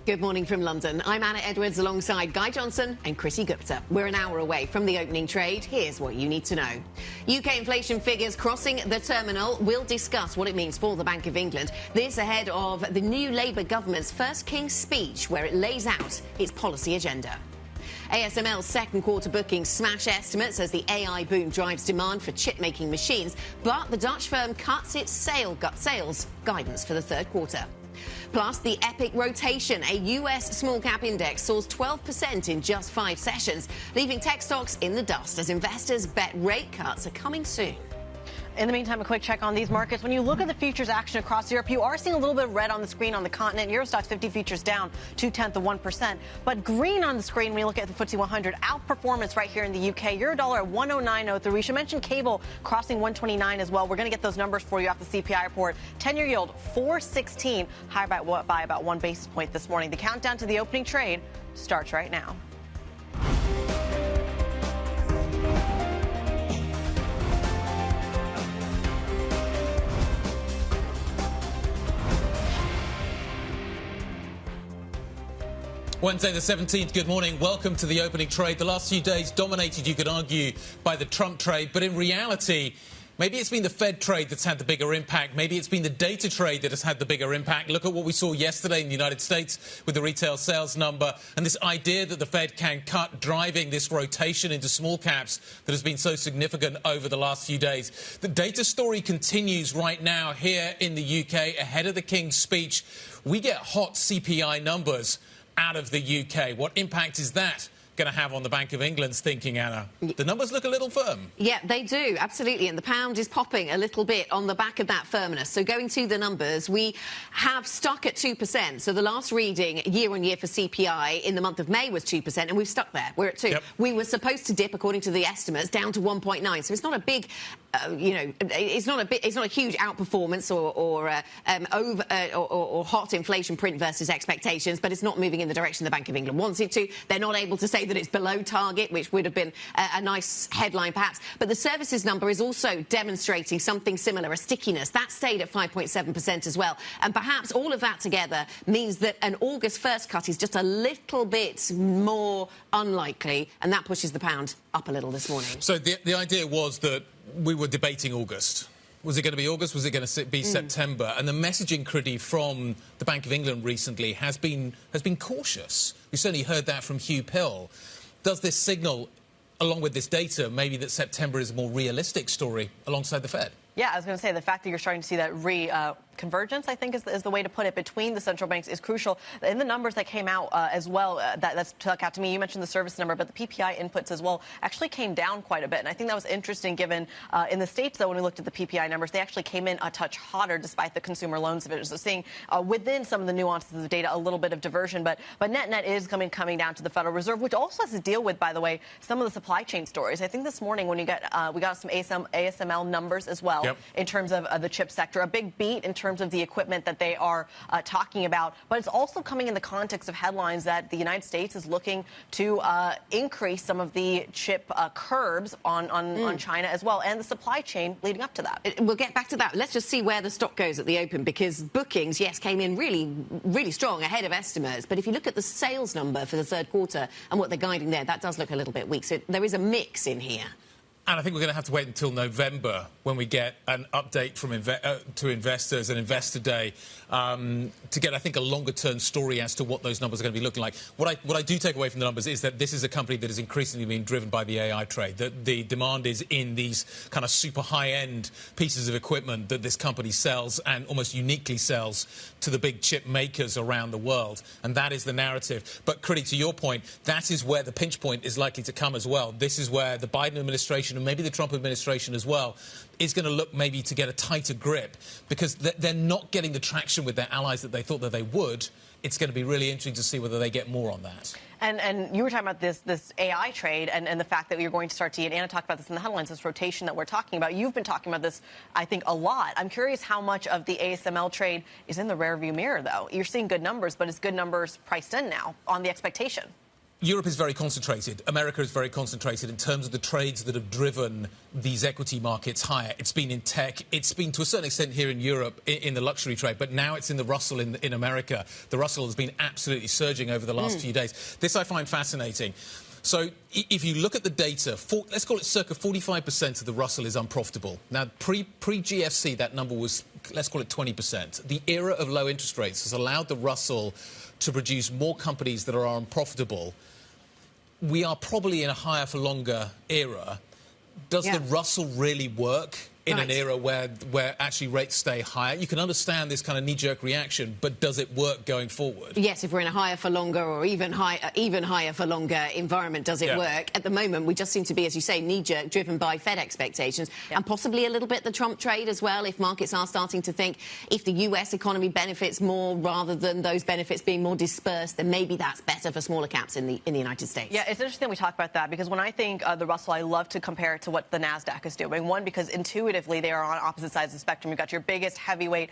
Good morning from London. I'm Anna Edwards alongside Guy Johnson and Chrissy Gupta. We're an hour away from the opening trade. Here's what you need to know. UK inflation figures crossing the terminal. We'll discuss what it means for the Bank of England. This ahead of the new Labour government's first King's Speech, where it lays out its policy agenda. ASML's second quarter bookings smash estimates as the AI boom drives demand for chip-making machines, but the Dutch firm cuts its sales guidance for the third quarter. Plus, the epic rotation. A US small-cap index soars 12% in just 5 sessions, leaving tech stocks in the dust as investors bet rate cuts are coming soon. In the meantime, a quick check on these markets. When you look at the futures action across Europe, you are seeing a little bit of red on the screen on the continent. Eurostoxx 50 futures down 0.2%. But green on the screen when you look at the FTSE 100. Outperformance right here in the UK. Eurodollar at 109.03. We should mention cable crossing 129 as well. We're going to get those numbers for you after the CPI report. 10-year yield 4.16, higher by about 1 basis point this morning. The countdown to the opening trade starts right now. Wednesday the 17th, good morning. Welcome to the opening trade. The last few days dominated, you could argue, by the Trump trade. But in reality, maybe it's been the Fed trade that's had the bigger impact. Maybe it's been the data trade that has had the bigger impact. Look at what we saw yesterday in the United States with the retail sales number and this idea that the Fed can cut, driving this rotation into small caps that has been so significant over the last few days. The data story continues right now here in the UK ahead of the King's Speech. We get hot CPI numbers out of the UK. What impact is that going to have on the Bank of England's thinking, Anna? The numbers look a little firm. Yeah, they do, absolutely. And the pound is popping a little bit on the back of that firmness. So going to the numbers, we have stuck at 2%. So the last reading year-on-year for CPI in the month of May was 2%, and we've stuck there. We're at 2. Yep. We were supposed to dip, according to the estimates, down to 1.9. So it's not a big, it's not a huge outperformance or hot inflation print versus expectations, but it's not moving in the direction the Bank of England wants it to. They're not able to say that it's below target, which would have been a nice headline perhaps. But the services number is also demonstrating something similar, a stickiness. That stayed at 5.7% as well. And perhaps all of that together means that an August 1st cut is just a little bit more unlikely, and that pushes the pound up a little this morning. So the idea was that we were debating August. Was it going to be August? Was it going to be September? And the messaging, Critty, from the Bank of England recently has been cautious. We certainly heard that from Hugh Pill. Does this signal, along with this data, maybe that September is a more realistic story alongside the Fed? Yeah, I was going to say the fact that you're starting to see that convergence, I think, is the way to put it, between the central banks is crucial. In the numbers that came out as well, that stuck out to me, you mentioned the service number, but the PPI inputs as well actually came down quite a bit. And I think that was interesting given in the States, though, when we looked at the PPI numbers, they actually came in a touch hotter despite the consumer loans division. So seeing within some of the nuances of the data a little bit of diversion, but net is coming down to the Federal Reserve, which also has to deal with, by the way, some of the supply chain stories. I think this morning when we got some ASML numbers as well. Yep. In terms of the chip sector, a big beat in terms of the equipment that they are talking about. But it's also coming in the context of headlines that the United States is looking to increase some of the chip curbs on China as well, and the supply chain leading up to that. We'll get back to that. Let's just see where the stock goes at the open, because bookings, yes, came in really, really strong, ahead of estimates. But if you look at the sales number for the third quarter and what they're guiding there, that does look a little bit weak. So there is a mix in here. And I think we're going to have to wait until November when we get an update from to investors and Investor Day to get, I think, a longer-term story as to what those numbers are going to be looking like. What I do take away from the numbers is that this is a company that is increasingly being driven by the AI trade. That the demand is in these kind of super high-end pieces of equipment that this company sells, and almost uniquely sells, to the big chip makers around the world. And that is the narrative. But, Critty, to your point, that is where the pinch point is likely to come as well. This is where the Biden administration and maybe the Trump administration as well is going to look maybe to get a tighter grip, because they're not getting the traction with their allies that they thought that they would. It's going to be really interesting to see whether they get more on that. And you were talking about this AI trade and the fact that you're going to start to see, and Anna talked about this in the headlines, this rotation that we're talking about. You've been talking about this, I think, a lot. I'm curious how much of the ASML trade is in the rearview mirror, though. You're seeing good numbers, but it's good numbers priced in now on the expectation. Europe is very concentrated. America is very concentrated in terms of the trades that have driven these equity markets higher. It's been in tech. It's been, to a certain extent, here in Europe in the luxury trade. But now it's in the Russell in America. The Russell has been absolutely surging over the last few days. This I find fascinating. So if you look at the data, let's call it circa 45% of the Russell is unprofitable. Now, pre-GFC, that number was, let's call it 20%. The era of low interest rates has allowed the Russell to produce more companies that are unprofitable. We are probably in a higher for longer era. Does the Russell really work in an era where actually rates stay higher? You can understand this kind of knee-jerk reaction, but does it work going forward? Yes, if we're in a higher for longer or even higher for longer environment, does it work? At the moment, we just seem to be, as you say, knee-jerk, driven by Fed expectations and possibly a little bit the Trump trade as well. If markets are starting to think if the US economy benefits more rather than those benefits being more dispersed, then maybe that's better for smaller caps in the United States. Yeah, it's interesting we talk about that because when I think the Russell, I love to compare it to what the NASDAQ is doing. One, because intuitively they are on opposite sides of the spectrum. You've got your biggest heavyweight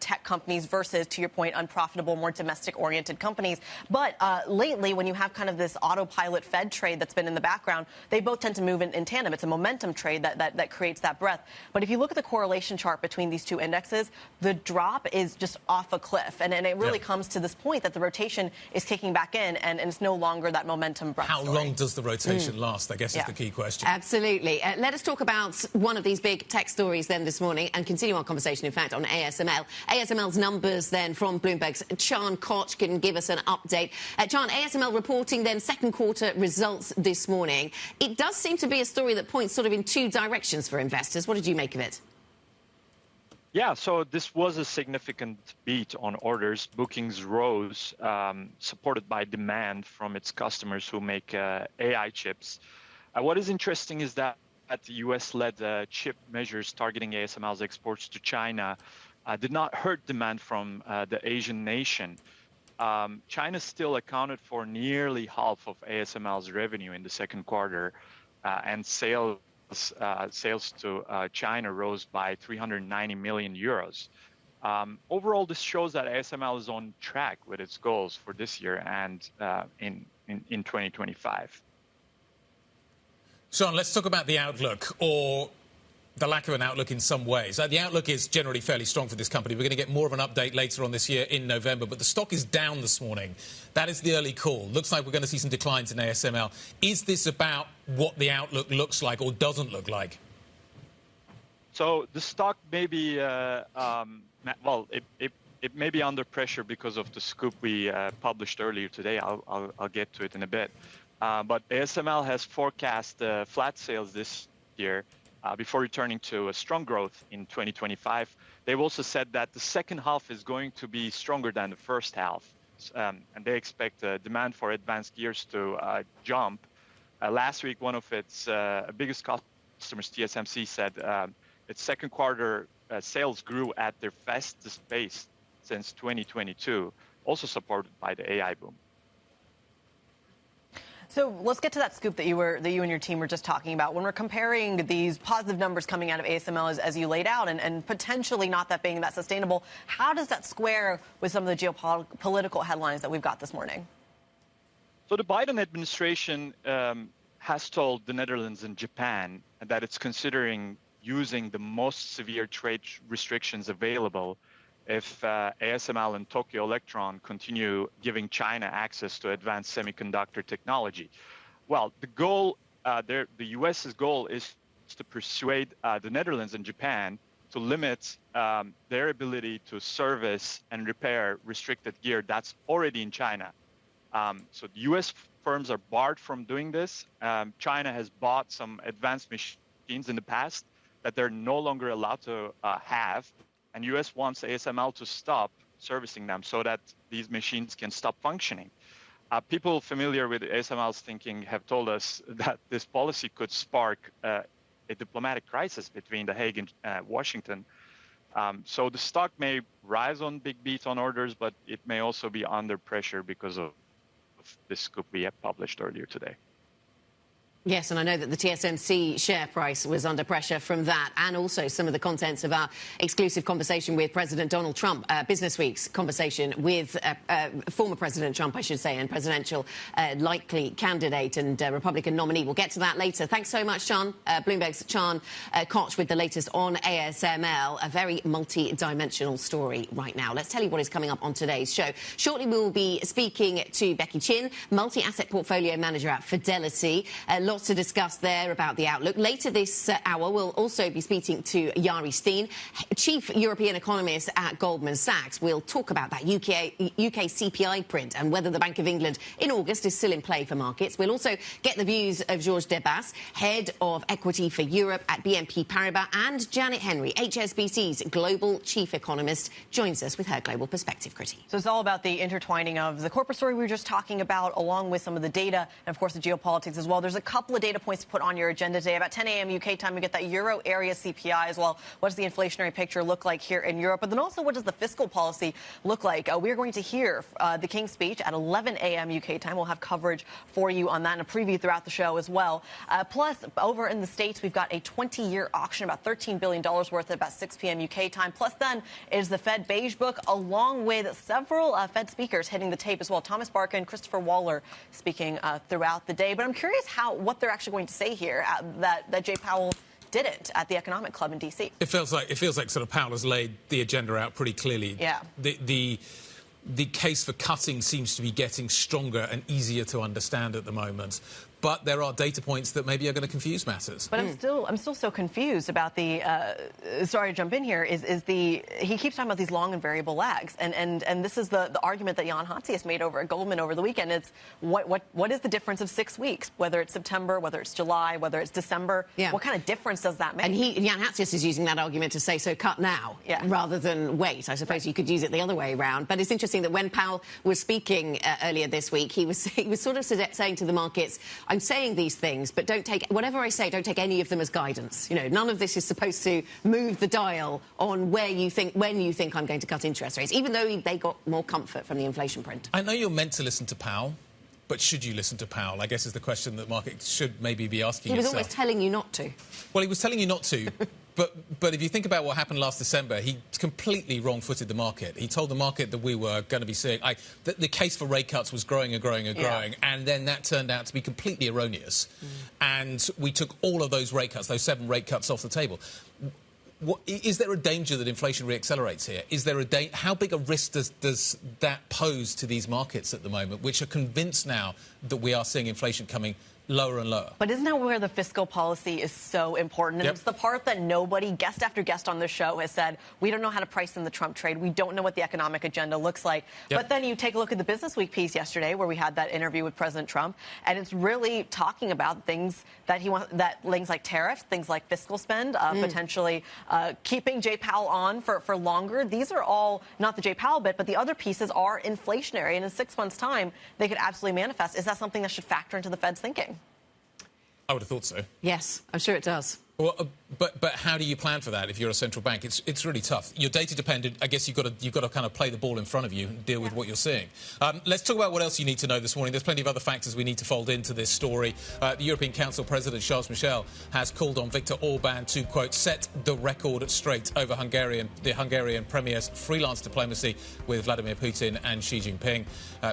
tech companies versus, to your point, unprofitable, more domestic-oriented companies. But lately, when you have kind of this autopilot Fed trade that's been in the background, they both tend to move in tandem. It's a momentum trade that creates that breadth. But if you look at the correlation chart between these two indexes, the drop is just off a cliff. And it really comes to this point that the rotation is kicking back in and it's no longer that momentum breadth How story. long does the rotation last, I guess, is the key question. Absolutely. Let us talk about one of these big tech stories then this morning and continue our conversation, in fact, on ASML. ASML's numbers then from Bloomberg's Chan Koch can give us an update. Chan, ASML reporting then second quarter results this morning. It does seem to be a story that points sort of in two directions for investors. What did you make of it? Yeah, so this was a significant beat on orders. Bookings rose, supported by demand from its customers who make AI chips. What is interesting is that the U.S.-led chip measures targeting ASML's exports to China did not hurt demand from the Asian nation. China still accounted for nearly half of ASML's revenue in the second quarter, and sales to China rose by 390 million euros. Overall, this shows that ASML is on track with its goals for this year and in 2025. Sean, let's talk about the outlook, or the lack of an outlook in some ways. The outlook is generally fairly strong for this company. We're going to get more of an update later on this year in November, but the stock is down this morning. That is the early call. Looks like we're going to see some declines in ASML. Is this about what the outlook looks like or doesn't look like? So the stock may be, well, it may be under pressure because of the scoop we published earlier today. I'll get to it in a bit. But ASML has forecast flat sales this year before returning to a strong growth in 2025. They've also said that the second half is going to be stronger than the first half, and they expect demand for advanced gears to jump. Last week, one of its biggest customers, TSMC, said its second quarter sales grew at their fastest pace since 2022, also supported by the AI boom. So let's get to that scoop that you and your team were just talking about. When we're comparing these positive numbers coming out of ASML as you laid out and potentially not that being that sustainable, how does that square with some of the geopolitical headlines that we've got this morning? So the Biden administration has told the Netherlands and Japan that it's considering using the most severe trade restrictions available if ASML and Tokyo Electron continue giving China access to advanced semiconductor technology. Well, the goal, the U.S.'s goal is to persuade the Netherlands and Japan to limit their ability to service and repair restricted gear that's already in China. So the U.S. firms are barred from doing this. China has bought some advanced machines in the past that they're no longer allowed to have. And U.S. wants ASML to stop servicing them so that these machines can stop functioning. People familiar with ASML's thinking have told us that this policy could spark a diplomatic crisis between The Hague and Washington. So the stock may rise on big beats on orders, but it may also be under pressure because of this scoop we have published earlier today. Yes, and I know that the TSMC share price was under pressure from that, and also some of the contents of our exclusive conversation with President Donald Trump, Business Week's conversation with former President Trump, I should say, and presidential likely candidate and Republican nominee. We'll get to that later. Thanks so much, Sean. Bloomberg's Sean Koch with the latest on ASML, a very multi-dimensional story right now. Let's tell you what is coming up on today's show. Shortly, we will be speaking to Becky Chin, multi-asset portfolio manager at Fidelity. Lots to discuss there about the outlook. Later this hour, we'll also be speaking to Jari Stehn, chief European economist at Goldman Sachs. We'll talk about that UK CPI print and whether the Bank of England in August is still in play for markets. We'll also get the views of Georges Debas, head of equity for Europe at BNP Paribas, and Janet Henry, HSBC's global chief economist, joins us with her global perspective, Critty. So it's all about the intertwining of the corporate story we were just talking about, along with some of the data and, of course, the geopolitics as well. There's a couple of data points to put on your agenda today. About 10 a.m. UK time, we get that Euro area CPI as well. What does the inflationary picture look like here in Europe? But then also, what does the fiscal policy look like? We're going to hear the King's speech at 11 a.m. UK time. We'll have coverage for you on that and a preview throughout the show as well. Plus, over in the States, we've got a 20-year auction, about $13 billion worth at about 6 p.m. UK time. Plus, then is the Fed Beige Book, along with several Fed speakers hitting the tape as well. Thomas Barkin, Christopher Waller speaking throughout the day. But I'm curious what they're actually going to say here that Jay Powell didn't at the Economic Club in D.C. It feels like sort of Powell has laid the agenda out pretty clearly. Yeah. The case for cutting seems to be getting stronger and easier to understand at the moment. But there are data points that maybe are going to confuse matters. But I'm still so confused about the. Sorry to jump in here. He keeps talking about these long and variable lags, and this is the argument that Jan Hatzius made over at Goldman over the weekend. It's what is the difference of 6 weeks? Whether it's September, whether it's July, whether it's December. Yeah. What kind of difference does that make? And Jan Hatzius is using that argument to say, so cut now, rather than wait. I suppose you could use it the other way around. But it's interesting that when Powell was speaking earlier this week, he was sort of saying to the markets, I'm saying these things, but don't take whatever I say, don't take any of them as guidance. You know, none of this is supposed to move the dial on when you think I'm going to cut interest rates, even though they got more comfort from the inflation print. I know you're meant to listen to Powell, but should you listen to Powell? I guess is the question that market should maybe be asking itself. He was always telling you not to. Well, he was telling you not to. But if you think about what happened last December, he completely wrong-footed the market. He told the market that we were going to be seeing that the case for rate cuts was growing and growing and growing, and then that turned out to be completely erroneous. And we took all of those rate cuts, those 7 rate cuts, off the table. Is there a danger that inflation reaccelerates here? Is there how big a risk does that pose to these markets at the moment, which are convinced now that we are seeing inflation coming lower and lower? But isn't that where the fiscal policy is so important? And it's the part that nobody, guest after guest on the show, has said, we don't know how to price in the Trump trade. We don't know what the economic agenda looks like. But then you take a look at the Business Week piece yesterday where we had that interview with President Trump, and it's really talking about things that he wants, things like tariffs, things like fiscal spend, potentially keeping Jay Powell on for longer. These are all, not the Jay Powell bit, but the other pieces are inflationary. And in 6 months' time, they could absolutely manifest. Is that something that should factor into the Fed's thinking? I would have thought so. Yes, I'm sure it does. Well, but how do you plan for that if you're a central bank? It's really tough. You're data dependent. I guess you've got to kind of play the ball in front of you and deal with what you're seeing. Let's talk about what else you need to know this morning. There's plenty of other factors we need to fold into this story. The European Council President Charles Michel has called on Viktor Orban to, quote, set the record straight over the Hungarian Premier's freelance diplomacy with Vladimir Putin and Xi Jinping.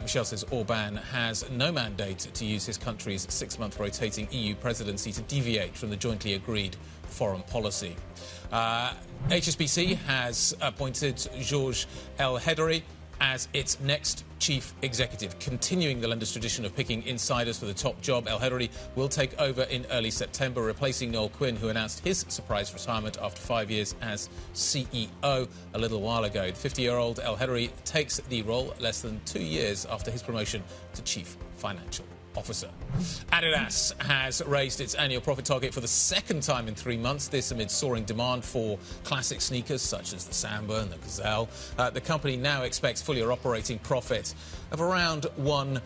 Michel says Orban has no mandate to use his country's 6-month rotating EU presidency to deviate from the jointly agreed foreign policy. HSBC has appointed Georges El-Hedary as its next chief executive, continuing the lender's tradition of picking insiders for the top job. El-Hedary will take over in early September, replacing Noel Quinn, who announced his surprise retirement after 5 years as CEO a little while ago. The 50-year-old El-Hedary takes the role less than 2 years after his promotion to chief financial officer. Adidas has raised its annual profit target for the second time in 3 months, this amid soaring demand for classic sneakers such as the Samba and the Gazelle. The company now expects full-year operating profit of around $1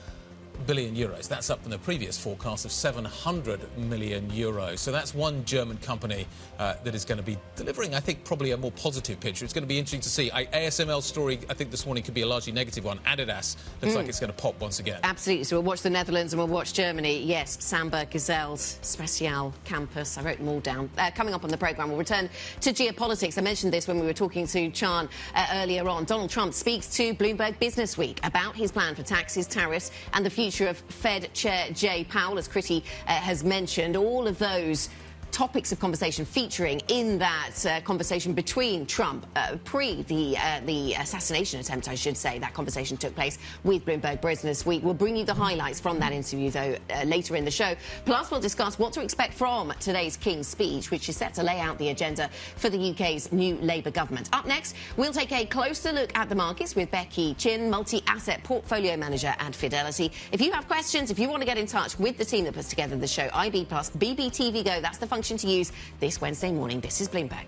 billion euros. That's up from the previous forecast of 700 million euros. So that's one German company that is going to be delivering, I think, probably a more positive picture. It's going to be interesting to see. ASML story, I think, this morning could be a largely negative one. Adidas looks like it's going to pop once again. Absolutely. So we'll watch the Netherlands and we'll watch Germany. Yes, Samba, Gazelles, Special, Campus. I wrote them all down. Coming up on the programme, we'll return to geopolitics. I mentioned this when we were talking to Chan earlier on. Donald Trump speaks to Bloomberg Business Week about his plan for taxes, tariffs and the future of Fed Chair Jay Powell, as Chrissy has mentioned. All of those topics of conversation featuring in that conversation between Trump pre the assassination attempt, I should say. That conversation took place with Bloomberg Business Week. We'll bring you the highlights from that interview, though, later in the show. Plus, we'll discuss what to expect from today's King's speech, which is set to lay out the agenda for the UK's new Labour government. Up next, we'll take a closer look at the markets with Becky Chin, multi-asset portfolio manager at Fidelity. If you have questions, if you want to get in touch with the team that puts together the show, IB Plus, BBTV Go, that's the function to use this Wednesday morning. This is Bloomberg.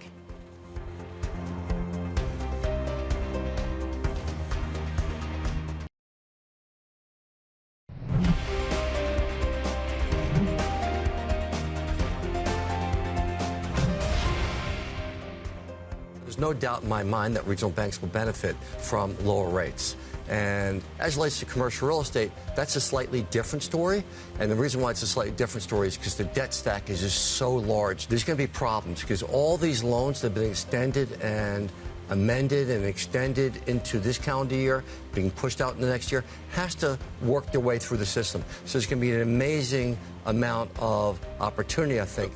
There's no doubt in my mind that regional banks will benefit from lower rates. And as it relates to commercial real estate, that's a slightly different story. And the reason why it's a slightly different story is because the debt stack is just so large. There's going to be problems because all these loans that have been extended and amended and extended into this calendar year, being pushed out in the next year, has to work their way through the system. So there's going to be an amazing amount of opportunity, I think.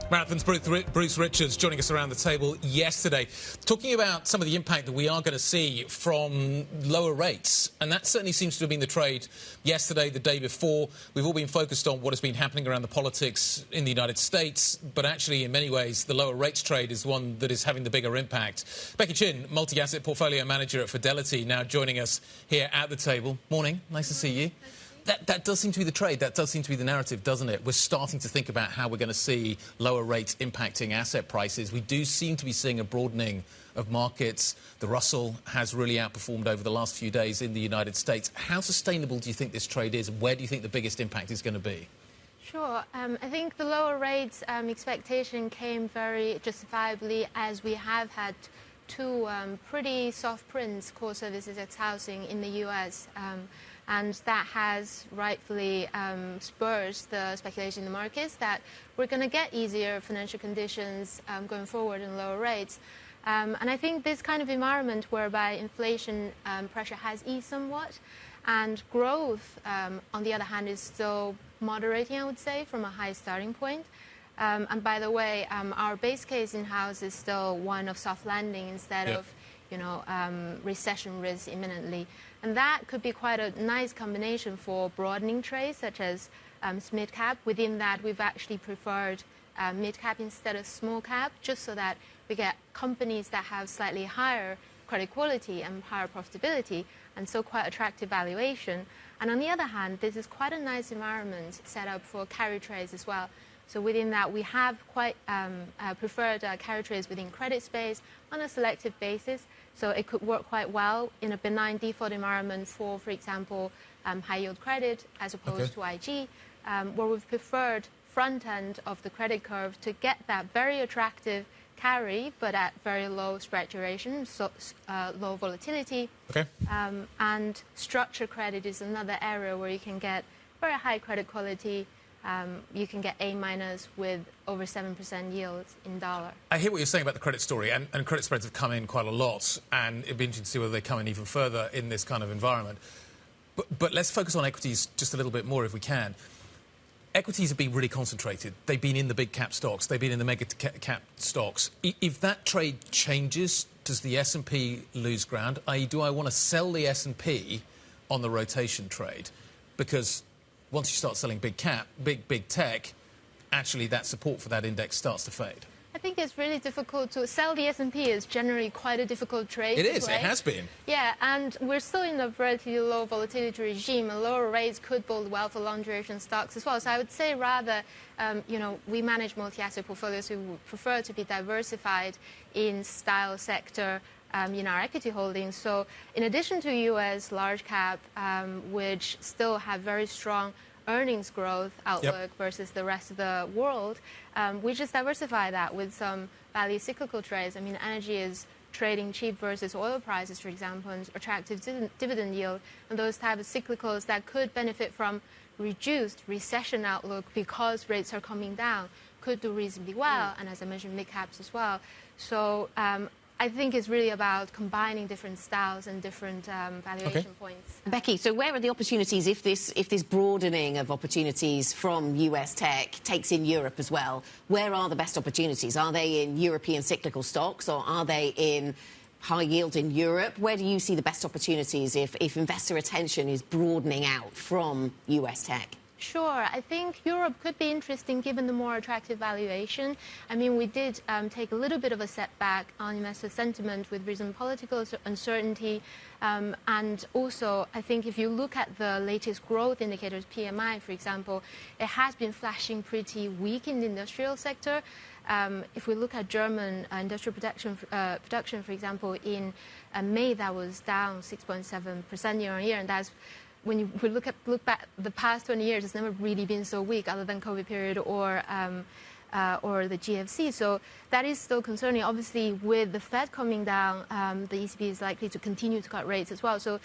Marathon's Bruce Richards joining us around the table yesterday, talking about some of the impact that we are going to see from lower rates. And that certainly seems to have been the trade yesterday, the day before. We've all been focused on what has been happening around the politics in the United States. But actually, in many ways, the lower rates trade is one that is having the bigger impact. Becky Chin, multi-asset portfolio manager at Fidelity, now joining us here at the table. Morning. Nice to see you. That does seem to be the trade. That does seem to be the narrative, doesn't it? We're starting to think about how we're going to see lower rates impacting asset prices. We do seem to be seeing a broadening of markets. The Russell has really outperformed over the last few days in the United States. How sustainable do you think this trade is? Where do you think the biggest impact is going to be? Sure. I think the lower rates expectation came very justifiably as we have had two pretty soft prints, core services ex housing in the US. And that has rightfully spurred the speculation in the markets that we're going to get easier financial conditions going forward and lower rates. And I think this kind of environment whereby inflation pressure has eased somewhat and growth, on the other hand, is still moderating, I would say, from a high starting point. And by the way, our base case in-house is still one of soft landing instead of recession risk imminently. And that could be quite a nice combination for broadening trades, such as mid-cap. Within that, we've actually preferred mid-cap instead of small-cap, just so that we get companies that have slightly higher credit quality and higher profitability, and so quite attractive valuation. And on the other hand, this is quite a nice environment set up for carry trades as well. So within that, we have quite preferred carry trades within credit space on a selective basis. So it could work quite well in a benign default environment for example, high-yield credit as opposed to IG, where we've preferred front end of the credit curve to get that very attractive carry, but at very low spread duration, so low volatility. Okay. And structured credit is another area where you can get very high credit quality. You can get A- with over 7% yields in dollar. I hear what you're saying about the credit story, and credit spreads have come in quite a lot, and it'd be interesting to see whether they come in even further in this kind of environment. But let's focus on equities just a little bit more if we can. Equities have been really concentrated. They've been in the big cap stocks. They've been in the mega cap stocks. If that trade changes, does the S&P lose ground? I.e., do I want to sell the S&P on the rotation trade? Because once you start selling big cap, big tech, actually that support for that index starts to fade. I think it's really difficult to sell the S&P is generally quite a difficult trade. It is. It has been. Yeah, and we're still in a relatively low volatility regime, and lower rates could bode well for long duration stocks as well. So I would say rather, we manage multi-asset portfolios. We would prefer to be diversified in style, sector, in our equity holdings. So in addition to U.S. large cap, which still have very strong earnings growth outlook versus the rest of the world, we just diversify that with some value cyclical trades. I mean, energy is trading cheap versus oil prices, for example, and attractive dividend yield, and those type of cyclicals that could benefit from reduced recession outlook because rates are coming down could do reasonably well, and as I mentioned, mid caps as well. So I think it's really about combining different styles and different valuation points. Becky, so where are the opportunities if this broadening of opportunities from US tech takes in Europe as well? Where are the best opportunities? Are they in European cyclical stocks, or are they in high yield in Europe? Where do you see the best opportunities if investor attention is broadening out from US tech? Sure. I think Europe could be interesting given the more attractive valuation. I mean, we did take a little bit of a setback on investor sentiment with recent political uncertainty. And also, I think if you look at the latest growth indicators, PMI, for example, it has been flashing pretty weak in the industrial sector. If we look at German industrial production, for example, in May, that was down 6.7% year on year, and that's when you look back the past 20 years, it's never really been so weak, other than COVID period or the GFC. So that is still concerning. Obviously, with the Fed coming down, the ECB is likely to continue to cut rates as well. So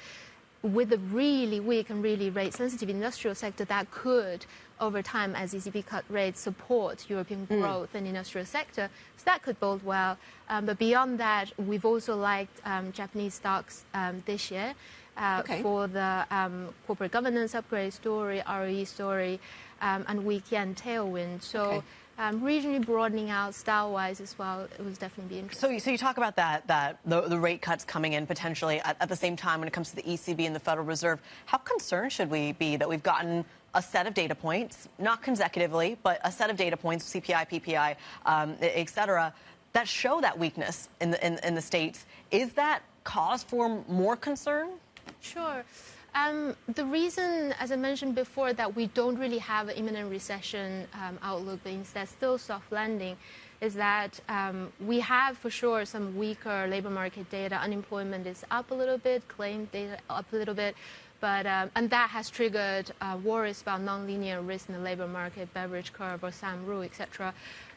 with the really weak and really rate-sensitive industrial sector, that could, over time, as ECB cut rates, support European growth in the industrial sector. So that could bode well. But beyond that, we've also liked Japanese stocks this year. For the corporate governance upgrade story, ROE story, and weak yen tailwind. So regionally broadening out style-wise as well, it was definitely interesting. So you talk about that the rate cuts coming in potentially at the same time when it comes to the ECB and the Federal Reserve. How concerned should we be that we've gotten a set of data points, not consecutively, but a set of data points, CPI, PPI, et cetera, that show that weakness in the States? Is that cause for more concern? Sure. The reason, as I mentioned before, that we don't really have an imminent recession outlook, but instead still soft landing, is that we have for sure some weaker labor market data. Unemployment is up a little bit, claim data up a little bit, but and that has triggered worries about nonlinear risk in the labor market, Beveridge curve or SAM-RUE, etc.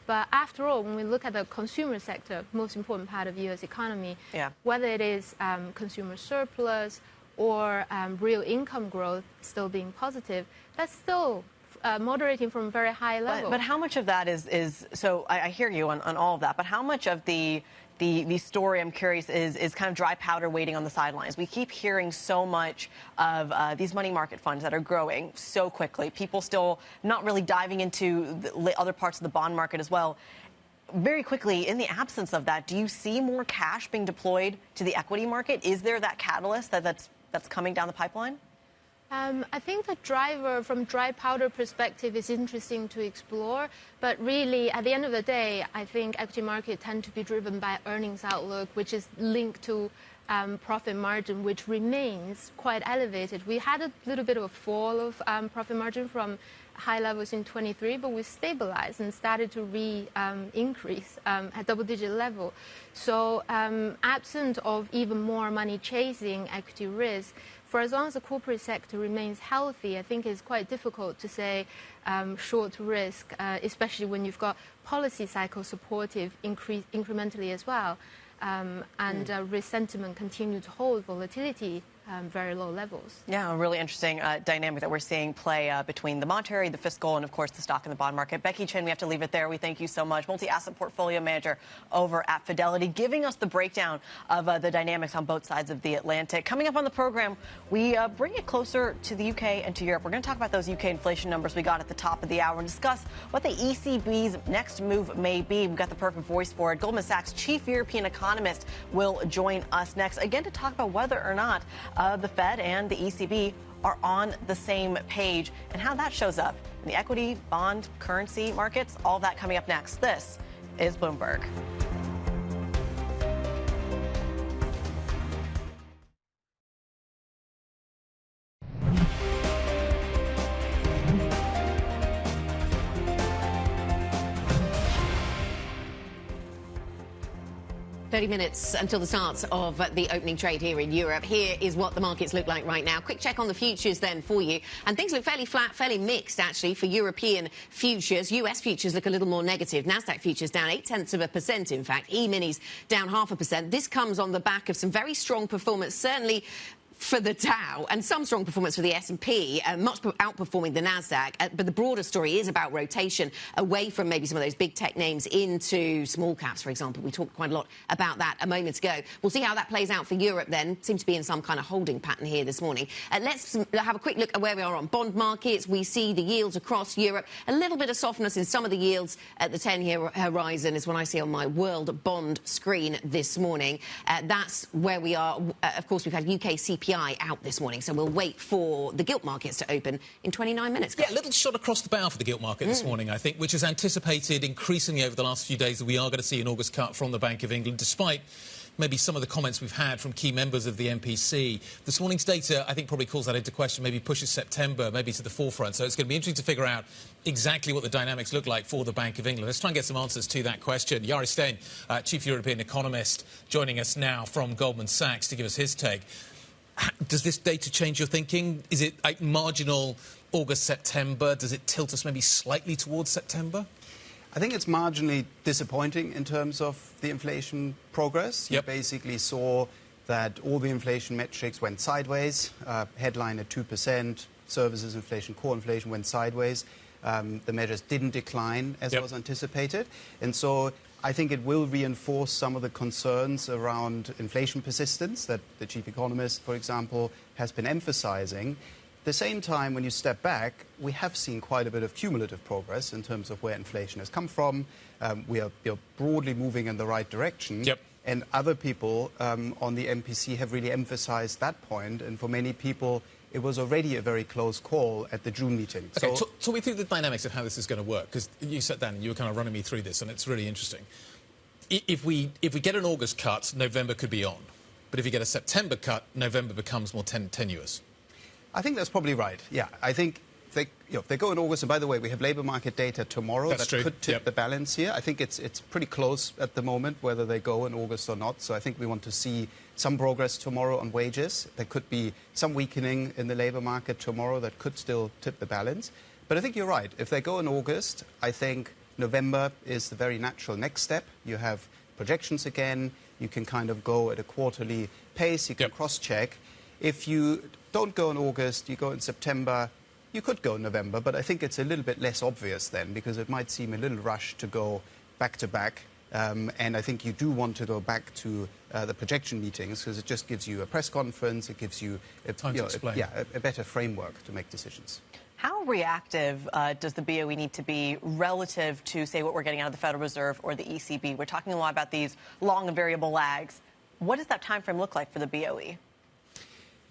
But after all, when we look at the consumer sector, most important part of the U.S. economy, whether it is consumer surplus or real income growth still being positive, that's still moderating from a very high level. But how much of that is so I hear you on all of that, but how much of the story, I'm curious, is kind of dry powder waiting on the sidelines? We keep hearing so much of these money market funds that are growing so quickly. People still not really diving into the other parts of the bond market as well. Very quickly, in the absence of that, do you see more cash being deployed to the equity market? Is there that catalyst that's coming down the pipeline? I think the driver from dry powder perspective is interesting to explore, but really at the end of the day, I think equity market tend to be driven by earnings outlook, which is linked to profit margin, which remains quite elevated. We had a little bit of a fall of profit margin from high levels in 23, but we stabilized and started to increase at double-digit level. So absent of even more money chasing equity risk, for as long as the corporate sector remains healthy, I think it's quite difficult to say short risk, especially when you've got policy cycle supportive incrementally as well. And risk sentiment continue to hold volatility very low levels. Yeah, a really interesting dynamic that we're seeing play between the monetary, the fiscal, and of course the stock and the bond market. Becky Chen, we have to leave it there. We thank you so much. Multi-asset portfolio manager over at Fidelity, giving us the breakdown of the dynamics on both sides of the Atlantic. Coming up on the program, we bring it closer to the UK and to Europe. We're going to talk about those UK inflation numbers we got at the top of the hour and discuss what the ECB's next move may be. We've got the perfect voice for it. Goldman Sachs chief European economist will join us next, again, to talk about whether or not the Fed and the ECB are on the same page and how that shows up in the equity, bond, currency markets. All that coming up next. This is Bloomberg. 30 minutes until the start of the opening trade here in Europe. Here is what the markets look like right now. Quick check on the futures then for you. And things look fairly flat, fairly mixed, actually, for European futures. US futures look a little more negative. NASDAQ futures down 0.8%, in fact. E-minis down 0.5%. This comes on the back of some very strong performance, certainly for the Dow, and some strong performance for the S&P, much outperforming the NASDAQ. But the broader story is about rotation away from maybe some of those big tech names into small caps, for example. We talked quite a lot about that a moment ago. We'll see how that plays out for Europe then. Seems to be in some kind of holding pattern here this morning. Let's have a quick look at where we are on bond markets. We see the yields across Europe. A little bit of softness in some of the yields at the 10-year horizon is what I see on my world bond screen this morning. That's where we are. Of course, we've had UK CPI out this morning, so we'll wait for the gilt markets to open in 29 minutes. Yeah, a little shot across the bow for the gilt market this morning, I think, which is anticipated increasingly over the last few days that we are going to see an August cut from the Bank of England, despite maybe some of the comments we've had from key members of the MPC. This morning's data, I think, probably calls that into question, maybe pushes September maybe to the forefront. So it's going to be interesting to figure out exactly what the dynamics look like for the Bank of England. Let's try and get some answers to that question. Jari Stehn, Chief European Economist, joining us now from Goldman Sachs to give us his take. Does this data change your thinking? Is it like marginal August, September? Does it tilt us maybe slightly towards September? I think it's marginally disappointing in terms of the inflation progress. Yep. You basically saw that all the inflation metrics went sideways. Headline at 2%, services inflation, core inflation went sideways. The measures didn't decline as was anticipated. And so I think it will reinforce some of the concerns around inflation persistence that the chief economist, for example, has been emphasizing. At the same time, when you step back, we have seen quite a bit of cumulative progress in terms of where inflation has come from. We are broadly moving in the right direction. Yep. And other people on the MPC have really emphasized that point. And for many people, it was already a very close call at the June meeting. Okay, talk me through the dynamics of how this is going to work, because you sat down and you were kind of running me through this, and it's really interesting. If we get an August cut, November could be on. But if you get a September cut, November becomes more tenuous. I think that's probably right. Yeah, I think if they go in August, and by the way, we have labour market data tomorrow that could tip the balance here. I think it's pretty close at the moment whether they go in August or not. So I think we want to see some progress tomorrow on wages. There could be some weakening in the labour market tomorrow that could still tip the balance. But I think you're right. If they go in August, I think November is the very natural next step. You have projections again. You can kind of go at a quarterly pace. You can cross-check. If you don't go in August, you go in September. You could go in November, but I think it's a little bit less obvious then, because it might seem a little rush to go back-to-back. And I think you do want to go back to the projection meetings, because it just gives you a press conference. It gives you a better framework to make decisions. How reactive does the BOE need to be relative to, say, what we're getting out of the Federal Reserve or the ECB? We're talking a lot about these long and variable lags. What does that time frame look like for the BOE?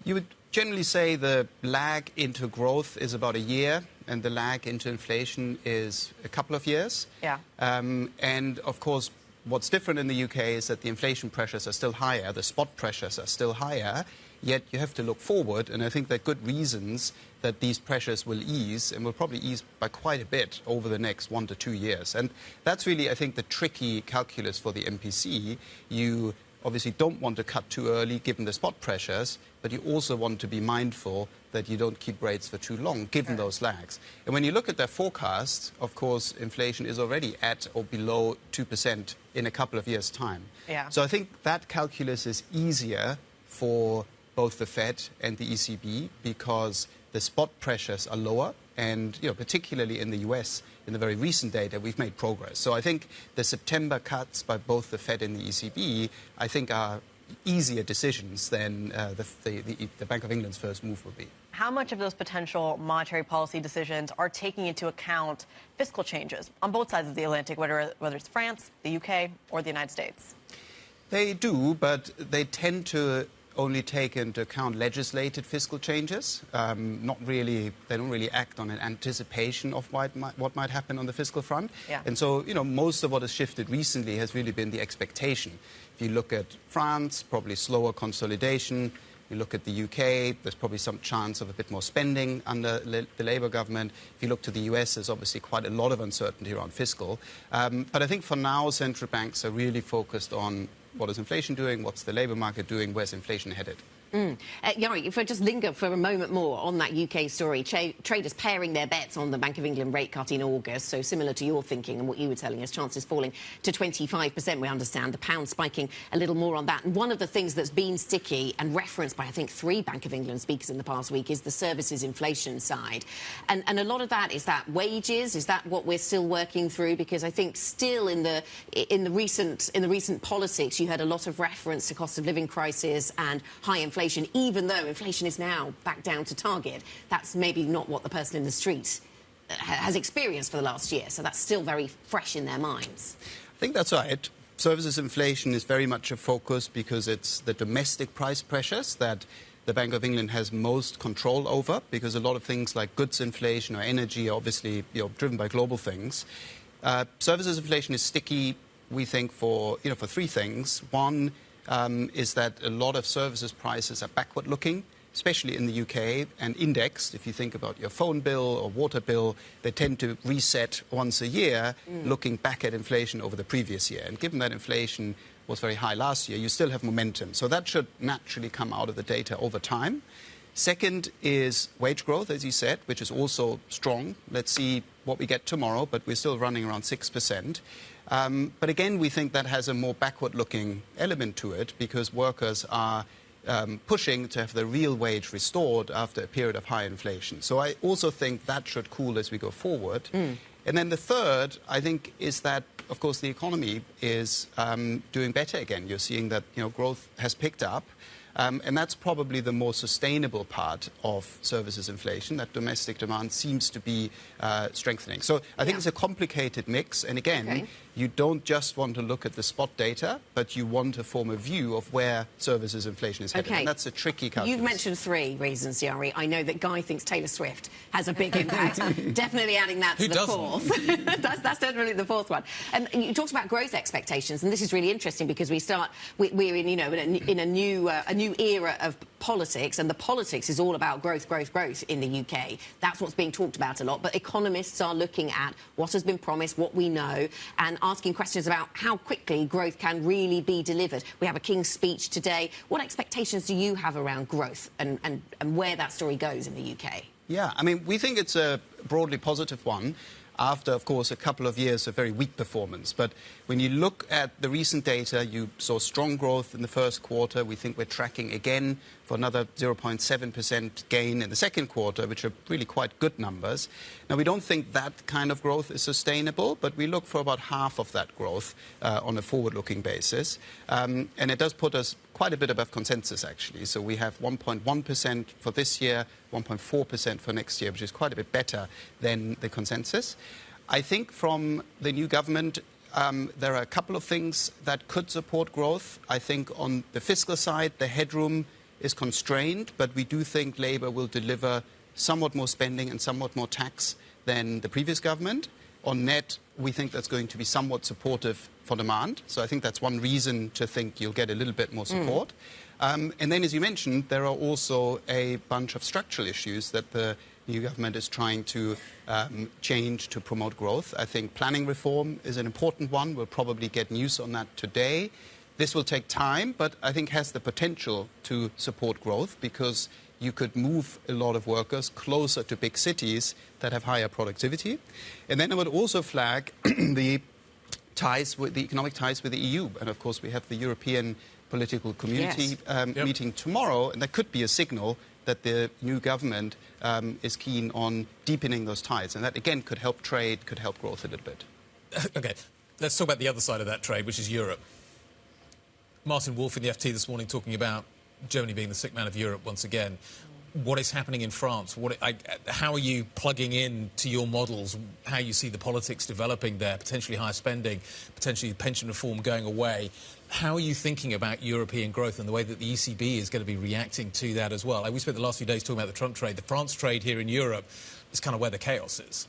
You would generally say the lag into growth is about a year, and the lag into inflation is a couple of years. Yeah. And, of course, what's different in the UK is that the inflation pressures are still higher, the spot pressures are still higher, yet you have to look forward, and I think there are good reasons that these pressures will ease, and will probably ease by quite a bit over the next 1 to 2 years. And that's really, I think, the tricky calculus for the MPC. You obviously don't want to cut too early given the spot pressures, but you also want to be mindful that you don't keep rates for too long given those lags. And when you look at their forecast, of course, inflation is already at or below 2% in a couple of years' time. Yeah. So I think that calculus is easier for both the Fed and the ECB because the spot pressures are lower. And, particularly in the US, in the very recent data, we've made progress. So I think the September cuts by both the Fed and the ECB, I think, are easier decisions than the Bank of England's first move will be. How much of those potential monetary policy decisions are taking into account fiscal changes on both sides of the Atlantic, whether it's France, the UK, or the United States? They do, but they tend to only take into account legislated fiscal changes. They don't really act on an anticipation of what might happen on the fiscal front. Yeah. And so, most of what has shifted recently has really been the expectation. If you look at France, probably slower consolidation. You look at the UK, there's probably some chance of a bit more spending under the Labour government. If you look to the US, there's obviously quite a lot of uncertainty around fiscal. But I think for now, central banks are really focused on what is inflation doing, what's the labour market doing, where's inflation headed. Jari, if I just linger for a moment more on that UK story, traders paring their bets on the Bank of England rate cut in August, so similar to your thinking and what you were telling us, chances falling to 25%, we understand, the pound spiking a little more on that. And one of the things that's been sticky and referenced by, I think, 3 Bank of England speakers in the past week is the services inflation side. And a lot of that, is that wages? Is that what we're still working through? Because I think still in the recent politics, you heard a lot of reference to cost of living crisis and high inflation, even though inflation is now back down to target. That's maybe not what the person in the street has experienced for the last year. So that's still very fresh in their minds. I think that's right. Services inflation is very much a focus because it's the domestic price pressures that the Bank of England has most control over, because a lot of things like goods inflation or energy are obviously driven by global things. Services inflation is sticky, we think, for 3 things. One is that a lot of services prices are backward-looking, especially in the UK, and indexed. If you think about your phone bill or water bill, they tend to reset once a year, looking back at inflation over the previous year. And given that inflation was very high last year, you still have momentum. So that should naturally come out of the data over time. Second is wage growth, as you said, which is also strong. Let's see what we get tomorrow, but we're still running around 6%. But again, we think that has a more backward-looking element to it, because workers are pushing to have the real wage restored after a period of high inflation. So I also think that should cool as we go forward. And then the third, I think, is that, of course, the economy is doing better again. You're seeing that growth has picked up. And that's probably the more sustainable part of services inflation, that domestic demand seems to be strengthening. So I think it's a complicated mix. And again, you don't just want to look at the spot data, but you want to form a view of where services inflation is headed. And that's a tricky calculus. You've mentioned 3 reasons, Jari. I know that Guy thinks Taylor Swift has a big impact. Definitely adding that to the 4th. that's definitely the 4th one. And you talked about growth expectations, and this is really interesting because we're in a new era of politics, and the politics is all about growth in the UK. That's what's being talked about a lot. But economists are looking at what has been promised, what we know, and asking questions about how quickly growth can really be delivered. We have a King's Speech today. What expectations do you have around growth and where that story goes in the UK? Yeah, I mean, we think it's a broadly positive one, after, of course, a couple of years of very weak performance. But when you look at the recent data, you saw strong growth in the first quarter. We think we're tracking again for another 0.7% gain in the second quarter, which are really quite good numbers. Now, we don't think that kind of growth is sustainable, but we look for about half of that growth on a forward-looking basis. And it does put us quite a bit above consensus, actually. So we have 1.1% for this year, 1.4% for next year, which is quite a bit better than the consensus. I think from the new government, there are a couple of things that could support growth. I think on the fiscal side, the headroom is constrained, but we do think Labour will deliver somewhat more spending and somewhat more tax than the previous government. On net, we think that's going to be somewhat supportive for demand. So I think that's one reason to think you'll get a little bit more support. And then, as you mentioned, there are also a bunch of structural issues that the new government is trying to change to promote growth. I think planning reform is an important one. We'll probably get news on that today. This will take time, but I think has the potential to support growth, because you could move a lot of workers closer to big cities that have higher productivity. And then I would also flag the economic ties with the EU. And of course, we have the European Political Community meeting tomorrow, and that could be a signal that the new government is keen on deepening those ties. And that, again, could help trade, could help growth a little bit. OK, let's talk about the other side of that trade, which is Europe. Martin Wolf in the FT this morning talking about Germany being the sick man of Europe once again. What is happening in France? How are you plugging in to your models, how you see the politics developing there, potentially higher spending, potentially pension reform going away? How are you thinking about European growth and the way that the ECB is going to be reacting to that as well? We spent the last few days talking about the Trump trade. The France trade here in Europe is kind of where the chaos is.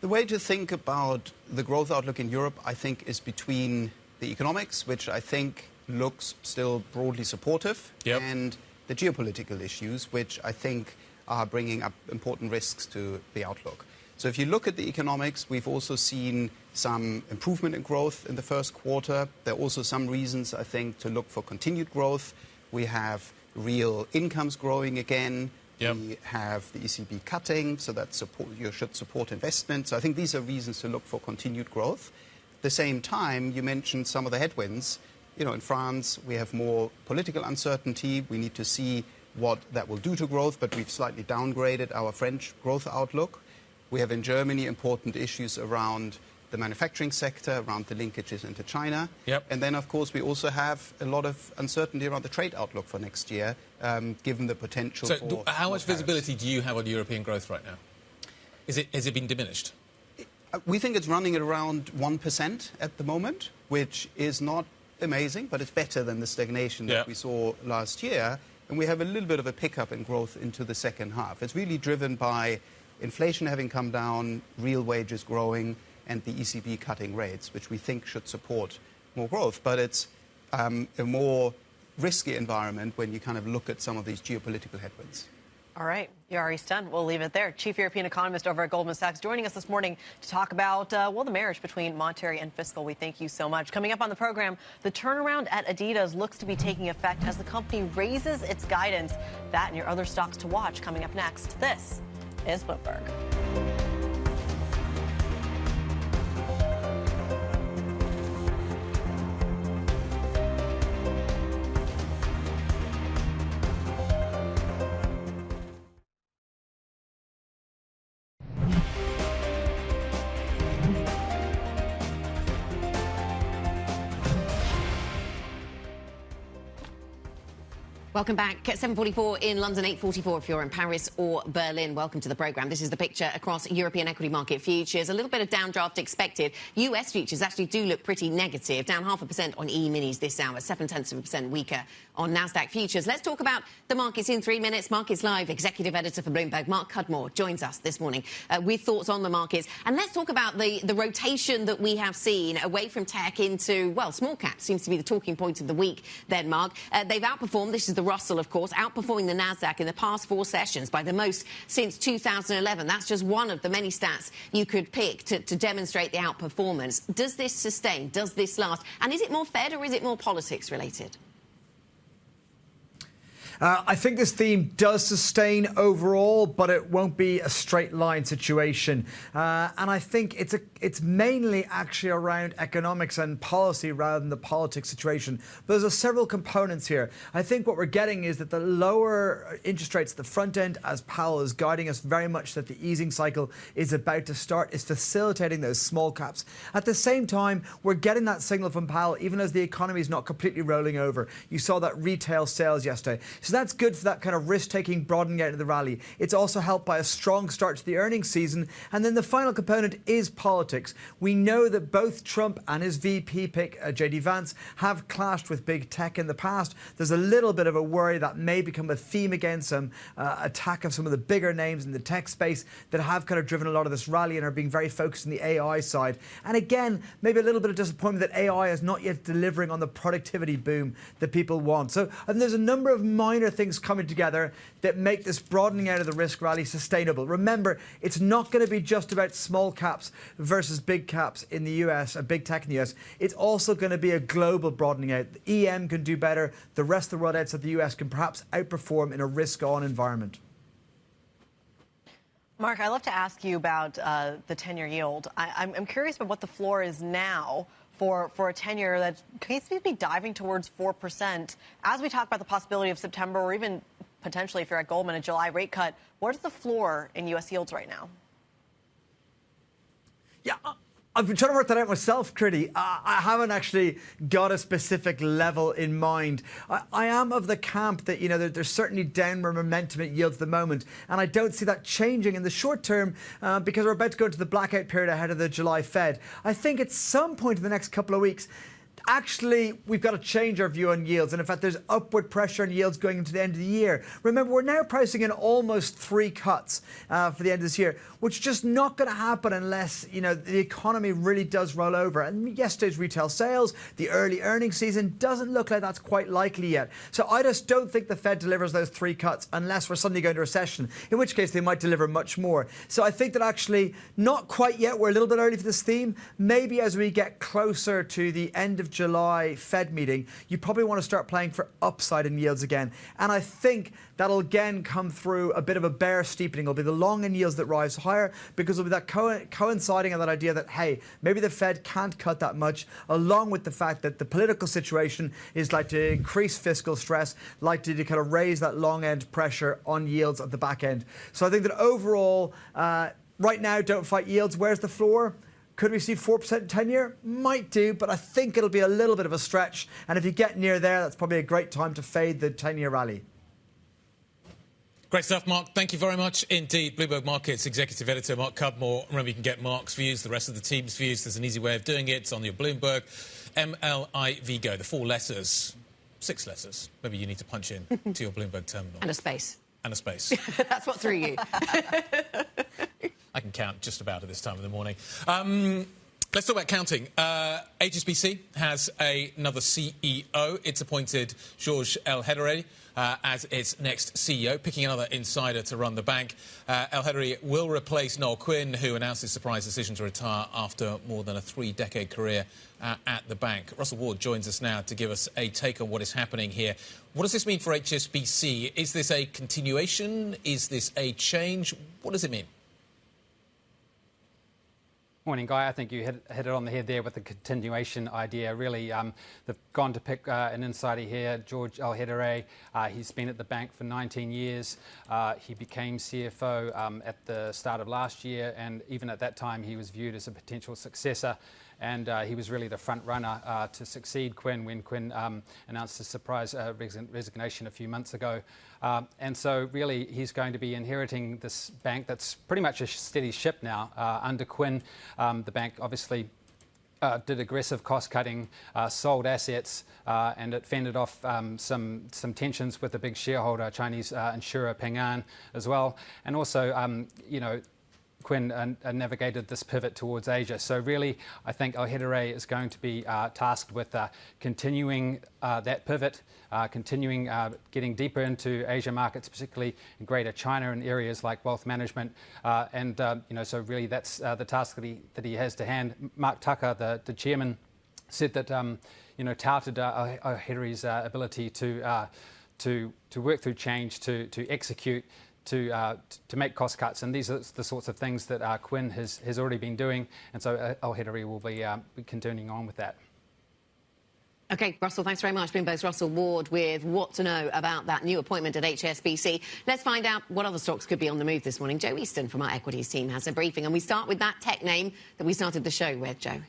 The way to think about the growth outlook in Europe, I think, is between the economics, which I think looks still broadly supportive, and the geopolitical issues, which I think are bringing up important risks to the outlook. So if you look at the economics, we've also seen some improvement in growth in the first quarter. There are also some reasons, I think, to look for continued growth. We have real incomes growing again. Yep. We have the ECB cutting, so that should support investment. So I think these are reasons to look for continued growth. At the same time, you mentioned some of the headwinds. In France, we have more political uncertainty. We need to see what that will do to growth, but we've slightly downgraded our French growth outlook. We have in Germany important issues around the manufacturing sector, around the linkages into China. Yep. And then, of course, we also have a lot of uncertainty around the trade outlook for next year, given the potential for... How much visibility do you have on European growth right now? Has it been diminished? We think it's running at around 1% at the moment, which is not amazing, but it's better than the stagnation that we saw last year. And we have a little bit of a pickup in growth into the second half. It's really driven by inflation having come down, real wages growing, and the ECB cutting rates, which we think should support more growth. But it's a more risky environment when you kind of look at some of these geopolitical headwinds. All right, Jari Stehn, we'll leave it there. Chief European economist over at Goldman Sachs, joining us this morning to talk about, the marriage between monetary and fiscal. We thank you so much. Coming up on the program, the turnaround at Adidas looks to be taking effect as the company raises its guidance. That and your other stocks to watch coming up next. This is Bloomberg. Welcome back. At 7:44 in London, 8:44 if you're in Paris or Berlin. Welcome to the programme. This is the picture across European equity market futures. A little bit of downdraft expected. US futures actually do look pretty negative, down 0.5% on E-minis this hour, 0.7% weaker on Nasdaq futures. Let's talk about the markets in 3 minutes. Markets Live executive editor for Bloomberg, Mark Cudmore, joins us this morning with thoughts on the markets. And let's talk about the rotation that we have seen away from tech into, well, small caps seems to be the talking point of the week then, Mark. They've outperformed. This is the Russell, of course, outperforming the Nasdaq in the past 4 sessions by the most since 2011. That's just one of the many stats you could pick to demonstrate the outperformance. Does this sustain? Does this last? And is it more Fed or is it more politics related? I think this theme does sustain overall, but it won't be a straight line situation. And I think it's mainly actually around economics and policy rather than the politics situation. But there's several components here. I think what we're getting is that the lower interest rates at the front end, as Powell is guiding us very much that the easing cycle is about to start, is facilitating those small caps. At the same time, we're getting that signal from Powell, even as the economy is not completely rolling over. You saw that retail sales yesterday. So that's good for that kind of risk-taking broadening out of the rally. It's also helped by a strong start to the earnings season. And then the final component is politics. We know that both Trump and his VP pick, J.D. Vance, have clashed with big tech in the past. There's a little bit of a worry that may become a theme again, some attack of some of the bigger names in the tech space that have kind of driven a lot of this rally and are being very focused on the AI side. And again, maybe a little bit of disappointment that AI is not yet delivering on the productivity boom that people want. So there's a number of minor things coming together that make this broadening out of the risk rally sustainable. Remember, it's not going to be just about small caps versus big caps in the US, big tech in the US. It's also going to be a global broadening out. The EM can do better. The rest of the world outside the US can perhaps outperform in a risk-on environment. Mark, I'd love to ask you about the 10-year yield. I'm curious about what the floor is now for a 10-year that seems to be diving towards 4%. As we talk about the possibility of September or even potentially, if you're at Goldman, a July rate cut, what is the floor in U.S. yields right now? Yeah, I've been trying to work that out myself, Critty. I haven't actually got a specific level in mind. I am of the camp that, you know, there's certainly downward momentum at yields at the moment, and I don't see that changing in the short term because we're about to go into the blackout period ahead of the July Fed. I think at some point in the next couple of weeks, actually, we've got to change our view on yields. And in fact, there's upward pressure on yields going into the end of the year. Remember, we're now pricing in almost 3 cuts for the end of this year, which is just not going to happen unless, the economy really does roll over. And yesterday's retail sales, the early earnings season, doesn't look like that's quite likely yet. So I just don't think the Fed delivers those 3 cuts unless we're suddenly going to recession, in which case they might deliver much more. So I think that actually, not quite yet. We're a little bit early for this theme. Maybe as we get closer to the end of July Fed meeting, you probably want to start playing for upside in yields again. And I think that'll again come through a bit of a bear steepening. It'll be the long end yields that rise higher because it'll be that coinciding of that idea that, hey, maybe the Fed can't cut that much, along with the fact that the political situation is like to increase fiscal stress, like to kind of raise that long end pressure on yields at the back end. So I think that overall, right now, don't fight yields. Where's the floor? Could we see 4% 10-year? Might do, but I think it'll be a little bit of a stretch. And if you get near there, that's probably a great time to fade the 10-year rally. Great stuff, Mark. Thank you very much indeed. Bloomberg Markets Executive Editor Mark Cudmore. Remember, you can get Mark's views, the rest of the team's views. There's an easy way of doing it. It's on your Bloomberg. MLIVGO, the 4 letters. 6 letters. Maybe you need to punch in to your Bloomberg terminal. And a space. And a space. That's what threw you. I can count just about at this time of the morning. Let's talk about counting. HSBC has another CEO. It's appointed Georges El-Hedary as its next CEO, picking another insider to run the bank. El-Hedary will replace Noel Quinn, who announced his surprise decision to retire after more than a 3-decade career at the bank. Russell Ward joins us now to give us a take on what is happening here. What does this mean for HSBC? Is this a continuation? Is this a change? What does it mean? Morning, Guy. I think you hit it on the head there with the continuation idea. Really, they've gone to pick an insider here, Georges El-Hedary. He's been at the bank for 19 years. He became CFO at the start of last year, and even at that time, he was viewed as a potential successor. And he was really the front runner to succeed Quinn when Quinn announced his surprise resignation a few months ago. And so really he's going to be inheriting this bank that's pretty much a steady ship now under Quinn. The bank obviously did aggressive cost cutting, sold assets, and it fended off some tensions with the big shareholder, Chinese insurer Ping An as well. And also, Quinn navigated this pivot towards Asia. So really, I think El-Hedary is going to be tasked with continuing that pivot, continuing getting deeper into Asia markets, particularly in Greater China and areas like wealth management. So really that's the task that he has to hand. Mark Tucker, the chairman, said that, touted El-Hedary's ability to work through change, to execute, to make cost cuts, and these are the sorts of things that Quinn has already been doing, and so El-Hedary will be continuing on with that. OK, Russell, thanks very much. Bloomberg's Russell Ward with what to know about that new appointment at HSBC. Let's find out what other stocks could be on the move this morning. Joe Easton from our equities team has a briefing, and we start with that tech name that we started the show with, Joe.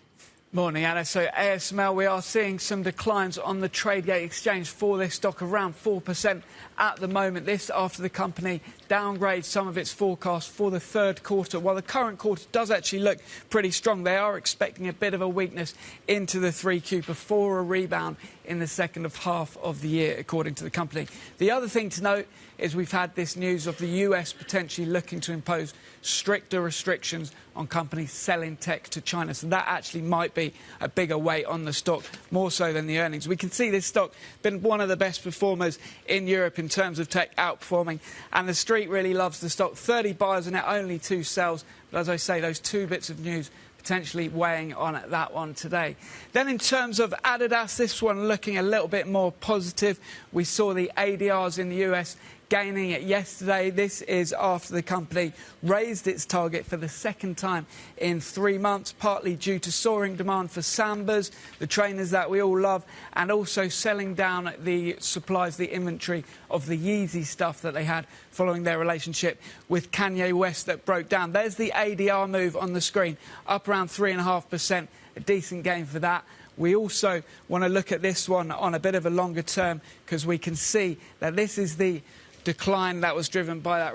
Morning, Anna. So ASML, we are seeing some declines on the Tradegate exchange for this stock, around 4% at the moment. This after the company downgrades some of its forecasts for the third quarter. While the current quarter does actually look pretty strong, they are expecting a bit of a weakness into the 3Q before a rebound in the second half of the year, according to the company. The other thing to note is we've had this news of the US potentially looking to impose stricter restrictions on companies selling tech to China. So that actually might be a bigger weight on the stock, more so than the earnings. We can see this stock been one of the best performers in Europe in terms of tech outperforming, and the street really loves the stock. 30 buyers and only 2 sells. But as I say, those 2 bits of news potentially weighing on that one today. Then in terms of Adidas, this one looking a little bit more positive. We saw the ADRs in the US gaining it yesterday. This is after the company raised its target for the second time in 3 months, partly due to soaring demand for Sambas, the trainers that we all love, and also selling down the supplies, the inventory of the Yeezy stuff that they had following their relationship with Kanye West that broke down. There's the ADR move on the screen, up around 3.5%, a decent gain for that. We also want to look at this one on a bit of a longer term, because we can see that this is the decline that was driven by that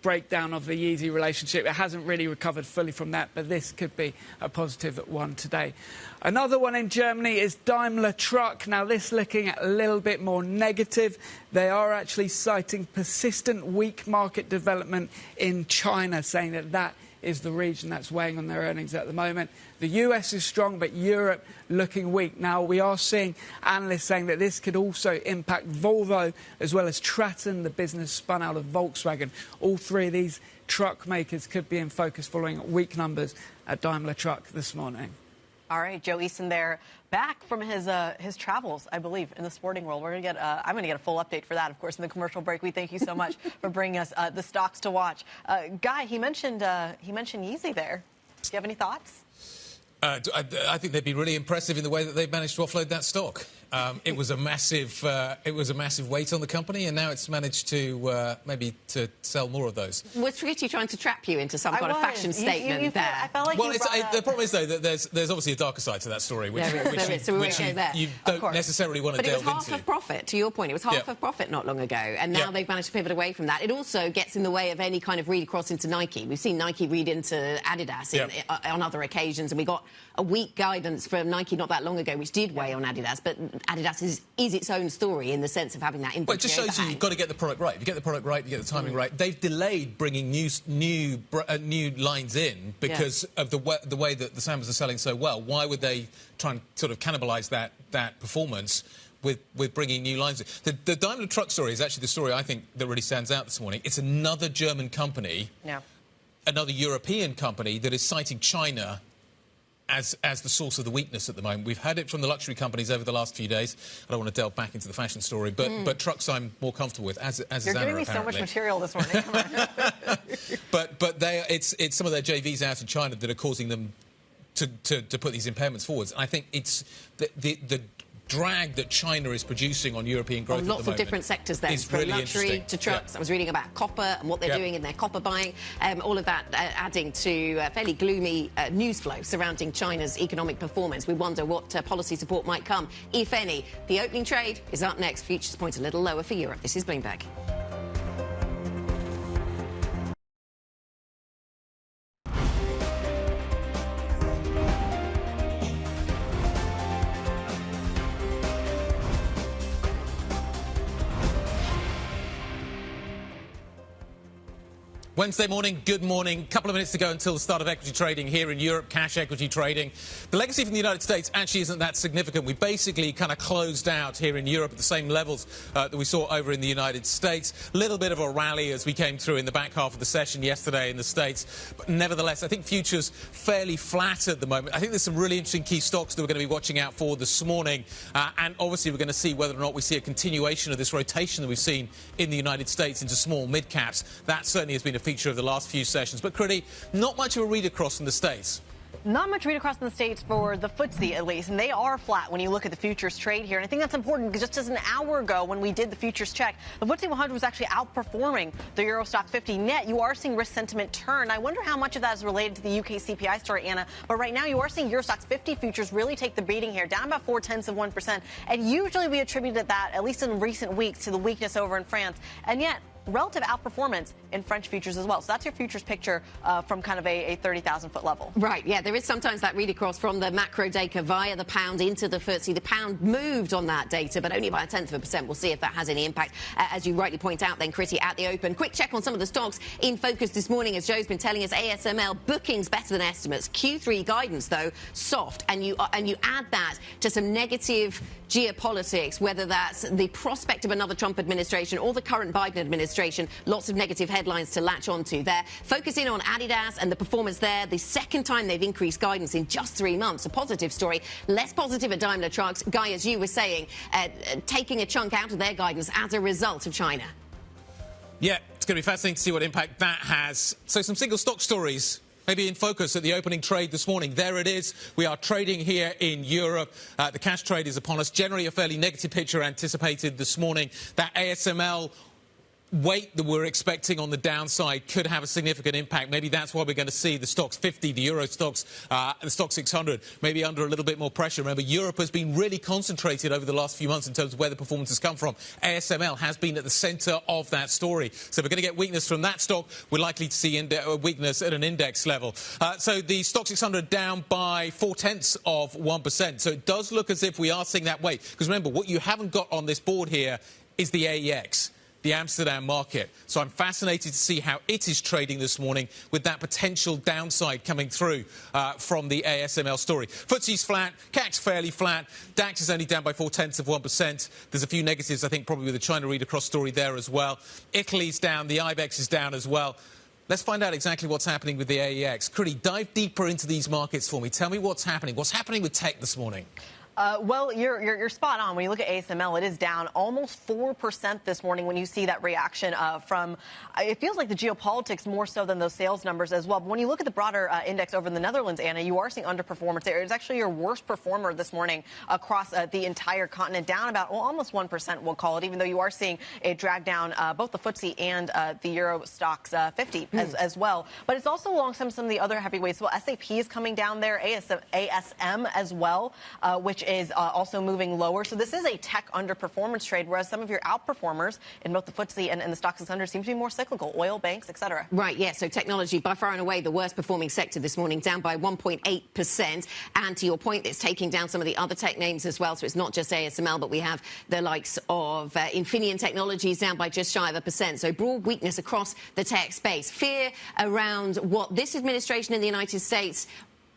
breakdown of the Yeezy relationship. It hasn't really recovered fully from that, but this could be a positive one today. Another one in Germany is Daimler Truck. Now, this looking at a little bit more negative. They are actually citing persistent weak market development in China, saying that that is the region that's weighing on their earnings at the moment. The US is strong, but Europe looking weak. Now, we are seeing analysts saying that this could also impact Volvo as well as Traton, the business spun out of Volkswagen. All three of these truck makers could be in focus following weak numbers at Daimler Truck this morning. All right, Joe Easton there, back from his travels, I believe, in the sporting world. We're going to get I'm going to get a full update for that, of course, in the commercial break. We thank you so much for bringing us the stocks to watch. Guy, he mentioned Yeezy there. Do you have any thoughts? I think they'd be really impressive in the way that they've managed to offload that stock. It was a massive weight on the company, and now it's managed to maybe to sell more of those. Was Tricky trying to trap you into some kind of fashion statement there? I felt like the problem is though that there's obviously a darker side to that story, which you don't necessarily want to delve into. But it was half of profit. To your point, it was half of profit not long ago, and now they've managed to pivot away from that. It also gets in the way of any kind of read across into Nike. We've seen Nike read into Adidas on other occasions, and we got a weak guidance from Nike not that long ago, which did weigh on Adidas, but Adidas is its own story in the sense of having that inventory. Well, it just shows you've got to get the product right. If you get the product right, you get the timing right. They've delayed bringing new lines in because of the way that the Sambas are selling so well. Why would they try and sort of cannibalise that performance with bringing new lines in? The Daimler Truck story is actually the story I think that really stands out this morning. It's another German company, another European company that is citing China as the source of the weakness at the moment. We've had it from the luxury companies over the last few days. I don't want to delve back into the fashion story, but trucks I'm more comfortable with, as You're Anna, giving me so much material this morning. but it's some of their JVs out in China that are causing them to put these impairments forwards. And I think it's the drag that China is producing on European growth lots of different sectors then, from really luxury to trucks. I was reading about copper and what they're doing in their copper buying. All of that adding to a fairly gloomy news flow surrounding China's economic performance. We wonder what policy support might come, if any. The opening trade is up next. Futures point a little lower for Europe. This is Bloomberg. Wednesday morning, good morning. Couple of minutes to go until the start of equity trading here in Europe, cash equity trading. The legacy from the United States actually isn't that significant. We basically kind of closed out here in Europe at the same levels that we saw over in the United States. A little bit of a rally as we came through in the back half of the session yesterday in the States. But nevertheless, I think futures fairly flat at the moment. I think there's some really interesting key stocks that we're going to be watching out for this morning. And obviously, we're going to see whether or not we see a continuation of this rotation that we've seen in the United States into small mid-caps. That certainly has been a feature of the last few sessions. But, Critty, not much of a read across from the States. Not much read across in the States for the FTSE, at least, and they are flat when you look at the futures trade here. And I think that's important because just as an hour ago when we did the futures check, the FTSE 100 was actually outperforming the Euro Stoxx 50 net. You are seeing risk sentiment turn. I wonder how much of that is related to the UK CPI story, Anna. But right now you are seeing Euro Stoxx 50 futures really take the beating here, down about 0.4%. And usually we attributed that, at least in recent weeks, to the weakness over in France. And yet, relative outperformance in French futures as well. So that's your futures picture from kind of a 30,000-foot level. Right, yeah, there is sometimes that read across from the macro data via the pound into the FTSE. The pound moved on that data, but only by 0.1%. We'll see if that has any impact. As you rightly point out then, Critty, at the open. Quick check on some of the stocks in focus this morning, as Joe's been telling us. ASML bookings better than estimates. Q3 guidance, though, soft. And you add that to some negative geopolitics, whether that's the prospect of another Trump administration or the current Biden administration. Lots of negative headlines to latch onto there. Focusing on Adidas and the performance there, the second time they've increased guidance in just 3 months. A positive story. Less positive at Daimler Trucks. Guy, as you were saying, taking a chunk out of their guidance as a result of China. Yeah, it's going to be fascinating to see what impact that has. So some single stock stories maybe in focus at the opening trade this morning. There it is. We are trading here in Europe. The cash trade is upon us. Generally a fairly negative picture anticipated this morning. That ASML weight that we're expecting on the downside could have a significant impact. Maybe that's why we're going to see the Stoxx 50, the Euro Stoxx, the Stoxx 600, maybe under a little bit more pressure. Remember, Europe has been really concentrated over the last few months in terms of where the performance has come from. ASML has been at the centre of that story. So we're going to get weakness from that stock. We're likely to see weakness at an index level. So the Stoxx 600 down by 0.4%. So it does look as if we are seeing that weight. Because remember, what you haven't got on this board here is the AEX, the Amsterdam market. So I'm fascinated to see how it is trading this morning with that potential downside coming through from the ASML story. FTSE's flat, CAC's fairly flat, DAX is only down by 0.4%. There's a few negatives, I think, probably with the China read-across story there as well. Italy's down, the IBEX is down as well. Let's find out exactly what's happening with the AEX. Kruti, dive deeper into these markets for me. Tell me what's happening. What's happening with tech this morning? Well, you're spot on. When you look at ASML, it is down almost 4% this morning when you see that reaction from, it feels like the geopolitics more so than those sales numbers as well. But when you look at the broader index over in the Netherlands, Anna, you are seeing underperformance there. It's actually your worst performer this morning across the entire continent, down about almost 1%, we'll call it, even though you are seeing it drag down both the FTSE and the Euro Stoxx 50 as well. But it's also along some of the other heavyweights. Well, SAP is coming down there, ASM as well, which is also moving lower. So this is a tech underperformance trade, whereas some of your outperformers in both the FTSE and the Stoxx 600 seem to be more cyclical, oil, banks, etc. Right, yeah, so technology by far and away the worst performing sector this morning, down by 1.8%. And to your point, it's taking down some of the other tech names as well. So it's not just ASML, but we have the likes of Infineon Technologies down by just shy of 1%. So broad weakness across the tech space. Fear around what this administration in the United States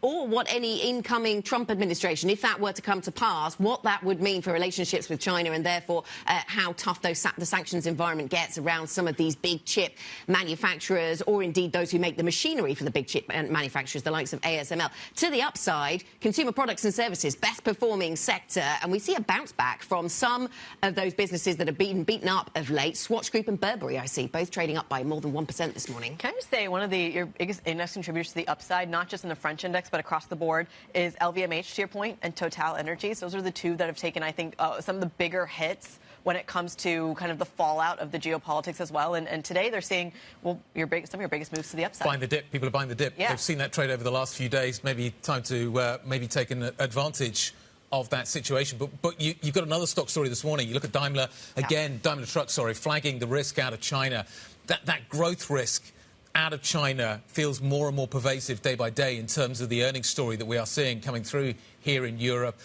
or what any incoming Trump administration, if that were to come to pass, what that would mean for relationships with China and therefore how tough the sanctions environment gets around some of these big chip manufacturers or indeed those who make the machinery for the big chip manufacturers, the likes of ASML. To the upside, consumer products and services, best performing sector, and we see a bounce back from some of those businesses that have been beaten up of late. Swatch Group and Burberry, I see, both trading up by more than 1% this morning. Can I just say one of your biggest index contributors to the upside, not just in the French index, but across the board, is LVMH, to your point, and Total Energies. Those are the two that have taken, I think, some of the bigger hits when it comes to kind of the fallout of the geopolitics as well. And today they're seeing, well, some of your biggest moves to the upside. Buying the dip. People are buying the dip. Yeah. They've seen that trade over the last few days. Maybe time to maybe take an advantage of that situation. But you've got another stock story this morning. You look at Daimler, again, Daimler Truck, flagging the risk out of China. That growth risk out of China feels more and more pervasive day by day in terms of the earnings story that we are seeing coming through here in Europe.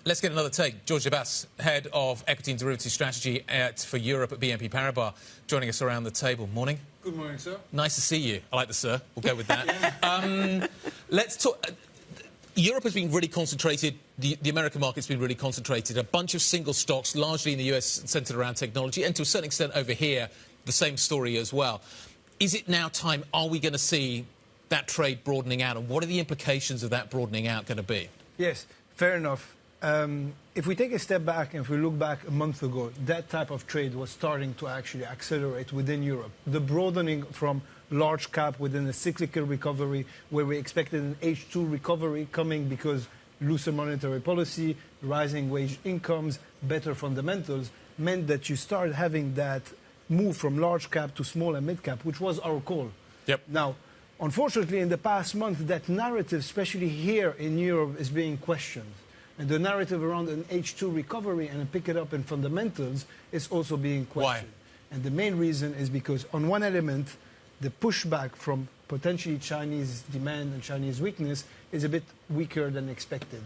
Let's get another take. George Abbas, head of equity and derivative strategy for Europe at BNP Paribas, joining us around the table. Morning. Good morning, sir. Nice to see you. I like the sir. We'll go with that. Let's talk. Europe has been really concentrated. The American market's been really concentrated. A bunch of single stocks, largely in the US, centred around technology, and to a certain extent over here, the same story as well. Is it now time? Are we going to see that trade broadening out? And what are the implications of that broadening out going to be? Yes, fair enough. If we take a step back and if we look back a month ago, that type of trade was starting to actually accelerate within Europe. The broadening from large cap within a cyclical recovery, where we expected an H2 recovery coming because looser monetary policy, rising wage incomes, better fundamentals, meant that you start having that move from large cap to small and mid cap, which was our call. Yep. Now, unfortunately, in the past month, that narrative, especially here in Europe, is being questioned. And the narrative around an H2 recovery and a pick it up in fundamentals is also being questioned. Why? And the main reason is because, on one element, the pushback from potentially Chinese demand and Chinese weakness is a bit weaker than expected.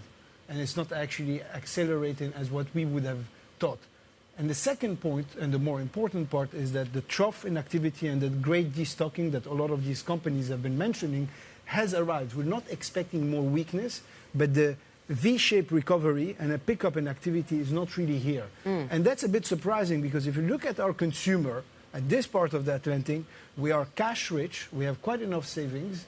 And it's not actually accelerating as what we would have thought. And the second point, and the more important part, is that the trough in activity and the great destocking that a lot of these companies have been mentioning has arrived. We're not expecting more weakness, but the V-shaped recovery and a pickup in activity is not really here. And that's a bit surprising, because if you look at our consumer, at this part of the Atlantic, we are cash rich, we have quite enough savings,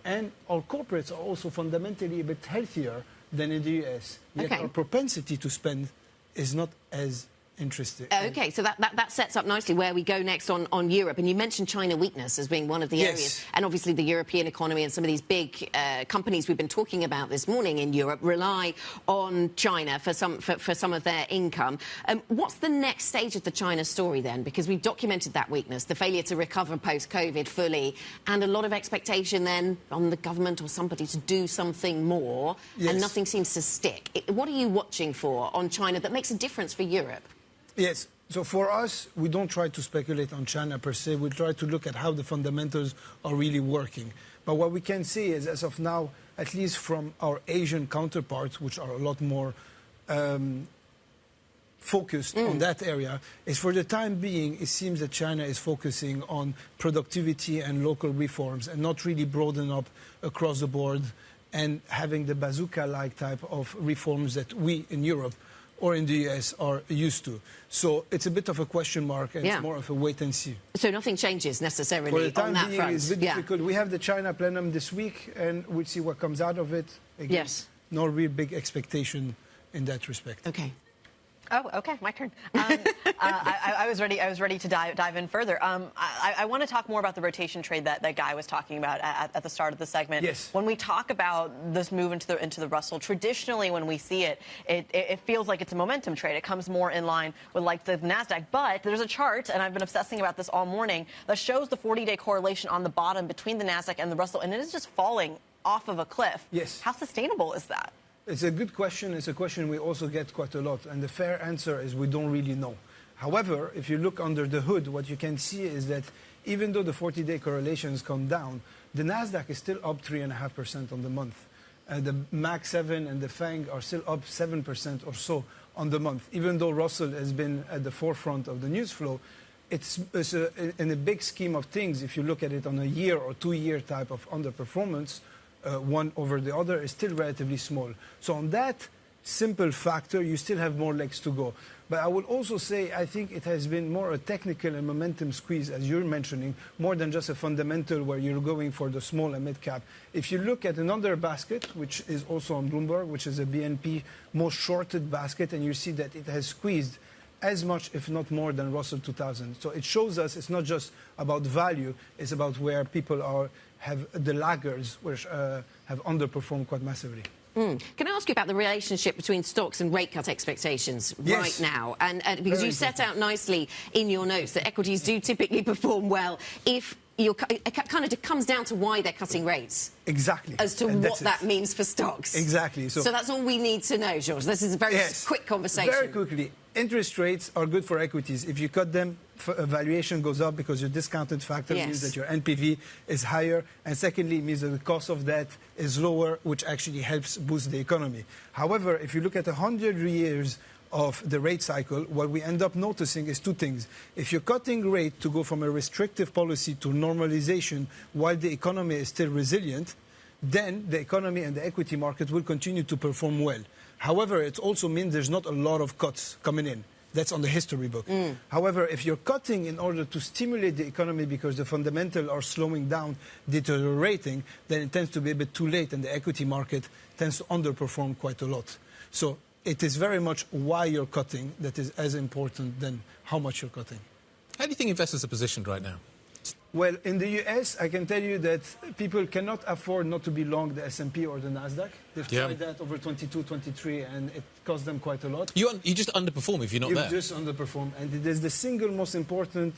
and our corporates are also fundamentally a bit healthier than in the US. Yet our propensity to spend is not as interesting. Okay, so that sets up nicely where we go next on Europe. And you mentioned China weakness as being one of the areas. And obviously the European economy and some of these big companies we've been talking about this morning in Europe rely on China for some of their income. What's the next stage of the China story then? Because we've documented that weakness, the failure to recover post-COVID fully, and a lot of expectation then on the government or somebody to do something more, and nothing seems to stick. What are you watching for on China that makes a difference for Europe? Yes. So for us, we don't try to speculate on China per se. We try to look at how the fundamentals are really working. But what we can see is, as of now, at least from our Asian counterparts, which are a lot more focused on that area, is for the time being, it seems that China is focusing on productivity and local reforms and not really broaden up across the board and having the bazooka-like type of reforms that we in Europe or in the US are used to. So it's a bit of a question mark, and it's more of a wait and see. So nothing changes necessarily for the time on that being, front? It's a bit difficult. We have the China plenum this week, and we'll see what comes out of it. Again, no real big expectation in that respect. Okay. Oh, okay, my turn. I was ready to dive in further. I want to talk more about the rotation trade that Guy was talking about at the start of the segment. Yes. When we talk about this move into the Russell, traditionally when we see it, it feels like it's a momentum trade. It comes more in line with like the Nasdaq. But there's a chart, and I've been obsessing about this all morning, that shows the 40-day correlation on the bottom between the Nasdaq and the Russell, and it is just falling off of a cliff. Yes. How sustainable is that? It's a good question. It's a question we also get quite a lot. And the fair answer is we don't really know. However, if you look under the hood, what you can see is that even though the 40-day correlations come down, the Nasdaq is still up 3.5% on the month. The MAC 7 and the FANG are still up 7% or so on the month. Even though Russell has been at the forefront of the news flow, in a big scheme of things, if you look at it on a year or 2-year type of underperformance, one over the other is still relatively small. So on that simple factor, you still have more legs to go. But I would also say I think it has been more a technical and momentum squeeze, as you're mentioning, more than just a fundamental where you're going for the small and mid cap. If you look at another basket, which is also on Bloomberg, which is a BNP most shorted basket, and you see that it has squeezed as much, if not more, than Russell 2000. So it shows us it's not just about value, it's about where people have the laggards, which have underperformed quite massively. Can I ask you about the relationship between stocks and rate cut expectations right now? And because you set out nicely in your notes that equities do typically perform well if it kind of comes down to why they're cutting rates. Exactly. As to what that means for stocks. Exactly. So that's all we need to know, Georges. This is a very quick conversation. Very quickly. Interest rates are good for equities. If you cut them, valuation goes up because your discounted factor means that your NPV is higher. And secondly, it means that the cost of debt is lower, which actually helps boost the economy. However, if you look at 100 years of the rate cycle, what we end up noticing is two things. If you're cutting rate to go from a restrictive policy to normalization while the economy is still resilient, then the economy and the equity market will continue to perform well. However, it also means there's not a lot of cuts coming in. That's on the history book. However, if you're cutting in order to stimulate the economy because the fundamentals are slowing down, deteriorating, then it tends to be a bit too late and the equity market tends to underperform quite a lot. So it is very much why you're cutting that is as important than how much you're cutting. How do you think investors are positioned right now? Well, in the US, I can tell you that people cannot afford not to be long the S&P or the Nasdaq. They've tried that over 22, 23, and it cost them quite a lot. You just underperform if you're not there. You just underperform. And it is the single most important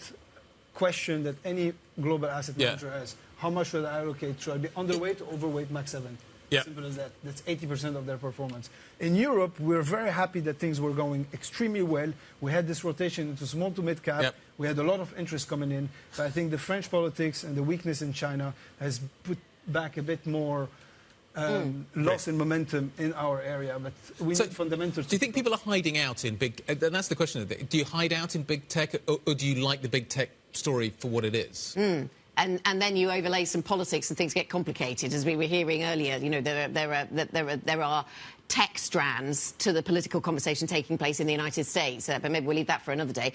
question that any global asset manager has. How much should I allocate? Should I be underweight or overweight MAC 7? Simple as that. That's 80% of their performance. In Europe, we're very happy that things were going extremely well. We had this rotation into small to mid cap. We had a lot of interest coming in. But I think the French politics and the weakness in China has put back a bit more loss in momentum in our area. But we need fundamentals. Do you think people are hiding out in big... And that's the question. Do you hide out in big tech or do you like the big tech story for what it is? And then you overlay some politics and things get complicated, as we were hearing earlier. You know, there are tech strands to the political conversation taking place in the United States, but maybe we'll leave that for another day.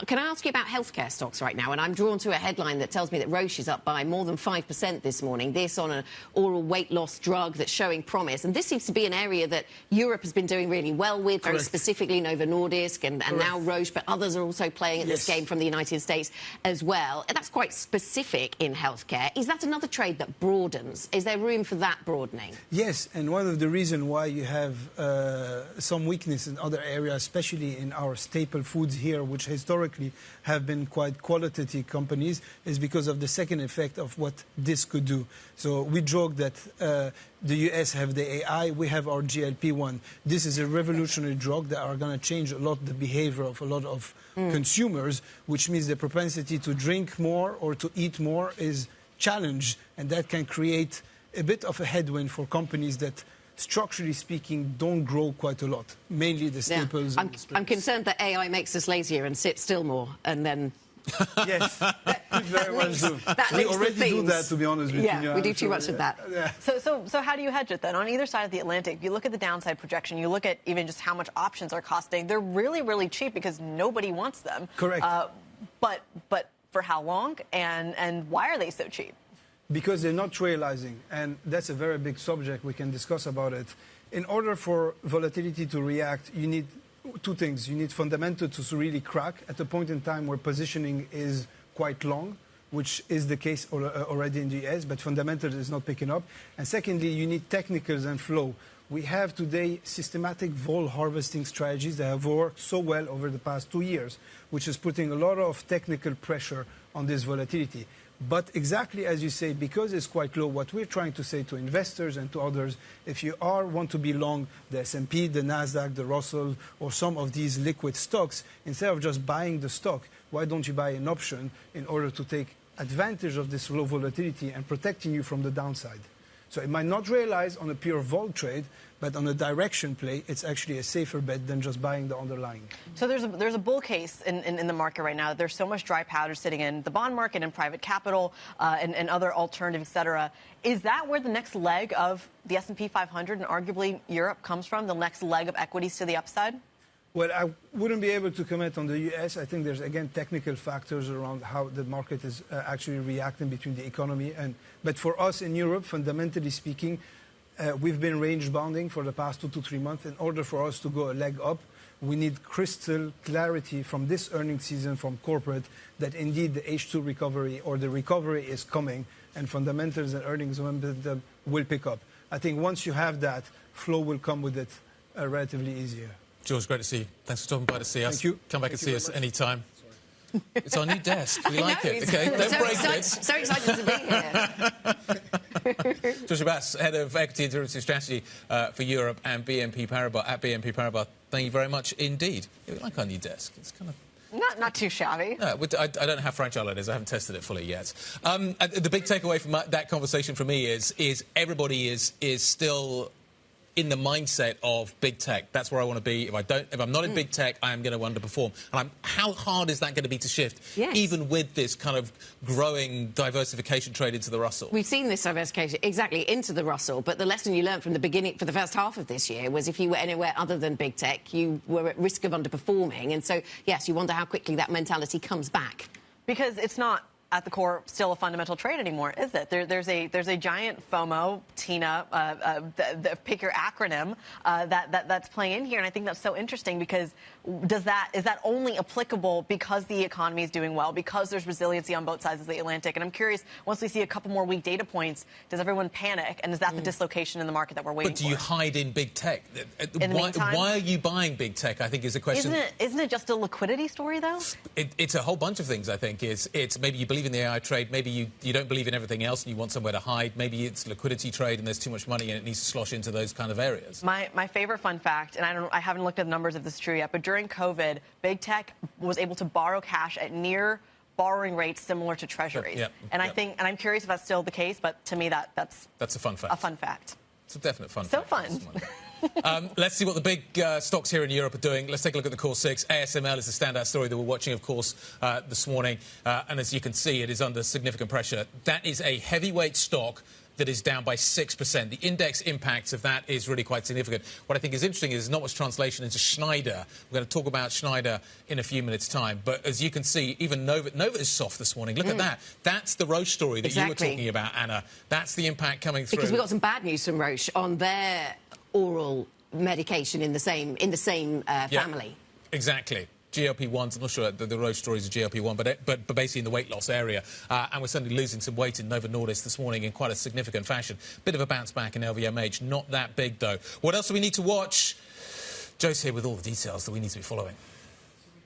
Can I ask you about healthcare stocks right now? And I'm drawn to a headline that tells me that Roche is up by more than 5% this morning. This on an oral weight loss drug that's showing promise. And this seems to be an area that Europe has been doing really well with, very specifically Novo Nordisk and now Roche, but others are also playing at this game from the United States as well. And that's quite specific in healthcare. Is that another trade that broadens? Is there room for that broadening? Yes, and one of the reasons why you have some weakness in other areas, especially in our staple foods here, which historically have been quite qualitative companies, is because of the second effect of what this could do. So we joke that the US have the AI, we have our GLP-1. This is a revolutionary drug that are going to change a lot the behavior of a lot of consumers, which means the propensity to drink more or to eat more is challenged, and that can create a bit of a headwind for companies that, structurally speaking, don't grow quite a lot, mainly the staples. I'm concerned that AI makes us lazier and sit still more, and then... Yes, we very well do. We already do that, to be honest with you. Yeah, we do too much of that. Yeah. So how do you hedge it then? On either side of the Atlantic, if you look at the downside projection, you look at even just how much options are costing, they're really, really cheap because nobody wants them. Correct. But for how long, and why are they so cheap? Because they're not realizing, and that's a very big subject, we can discuss about it. In order for volatility to react, you need two things. You need fundamental to really crack at a point in time where positioning is quite long, which is the case already in the US, but fundamental is not picking up. And secondly, you need technicals and flow. We have today systematic vol harvesting strategies that have worked so well over the past 2 years, which is putting a lot of technical pressure on this volatility. But exactly as you say, because it's quite low, what we're trying to say to investors and to others, if you want to be long the S&P, the Nasdaq, the Russell, or some of these liquid stocks, instead of just buying the stock, why don't you buy an option in order to take advantage of this low volatility and protecting you from the downside? So it might not realize on a pure vol trade, but on a direction play, it's actually a safer bet than just buying the underlying. So there's a bull case in the market right now. There's so much dry powder sitting in the bond market and private capital and other alternatives, et cetera. Is that where the next leg of the S&P 500 and arguably Europe comes from, the next leg of equities to the upside? Well, I wouldn't be able to comment on the US. I think there's, again, technical factors around how the market is actually reacting between the economy. But for us in Europe, fundamentally speaking, we've been range bounding for the past 2 to 3 months. In order for us to go a leg up, we need crystal clarity from this earnings season from corporate that indeed the H2 recovery or the recovery is coming and fundamentals and earnings momentum will pick up. I think once you have that, flow will come with it relatively easier. George, great to see you. Thanks for stopping by to see us. Thank you. Come back and see us anytime. It's our new desk. We like it. Okay, don't break it. So excited to be here. George Abbas, Head of Equity and Derivative Strategy for Europe and BNP Paribas. At BNP Paribas, thank you very much indeed. Yeah, we like our new desk. It's kind of... Not too shabby. No, I don't know how fragile it is. I haven't tested it fully yet. The big takeaway from that conversation for me is everybody is still in the mindset of big tech. That's where I want to be. If I'm not in big tech, I am going to underperform. And how hard is that going to be to shift, even with this kind of growing diversification trade into the Russell? We've seen this diversification exactly into the Russell, but the lesson you learned from the beginning, for the first half of this year, was if you were anywhere other than big tech, you were at risk of underperforming. And so, yes, you wonder how quickly that mentality comes back. Because it's not at the core still a fundamental trade anymore, is it? There's a giant FOMO, TINA, pick your acronym, that's playing in here, and I think that's so interesting because is that only applicable because the economy is doing well, because there's resiliency on both sides of the Atlantic? And I'm curious, once we see a couple more weak data points, does everyone panic, and is that the dislocation in the market that we're waiting for? But do you hide in big tech? In the meantime, why are you buying big tech, I think, is the question. Isn't it just a liquidity story, though? It's a whole bunch of things, I think. It's maybe you believe in the AI trade, maybe you don't believe in everything else and you want somewhere to hide, maybe it's liquidity trade and there's too much money and it needs to slosh into those kind of areas. My favorite fun fact, and I haven't looked at the numbers if this is true yet, but during COVID, big tech was able to borrow cash at near borrowing rates similar to treasuries. Sure, and I'm curious if that's still the case, but to me that's a fun fact. A fun fact. It's a definite fun so fact. So fun. Let's see what the big stocks here in Europe are doing. Let's take a look at the Core 6. ASML is the standout story that we're watching, of course, this morning. And as you can see, it is under significant pressure. That is a heavyweight stock that is down by 6%. The index impact of that is really quite significant. What I think is interesting is not much translation into Schneider. We're going to talk about Schneider in a few minutes' time. But as you can see, even Nova is soft this morning. Look at that. That's the Roche story that you were talking about, Anna. That's the impact coming through. Because we got some bad news from Roche on their oral medication in the same family. Exactly. GLP-1s, I'm not sure the Roche story is a GLP-1, but basically in the weight loss area. And we're suddenly losing some weight in Novo Nordisk this morning in quite a significant fashion. Bit of a bounce back in LVMH, not that big, though. What else do we need to watch? Joe's here with all the details that we need to be following.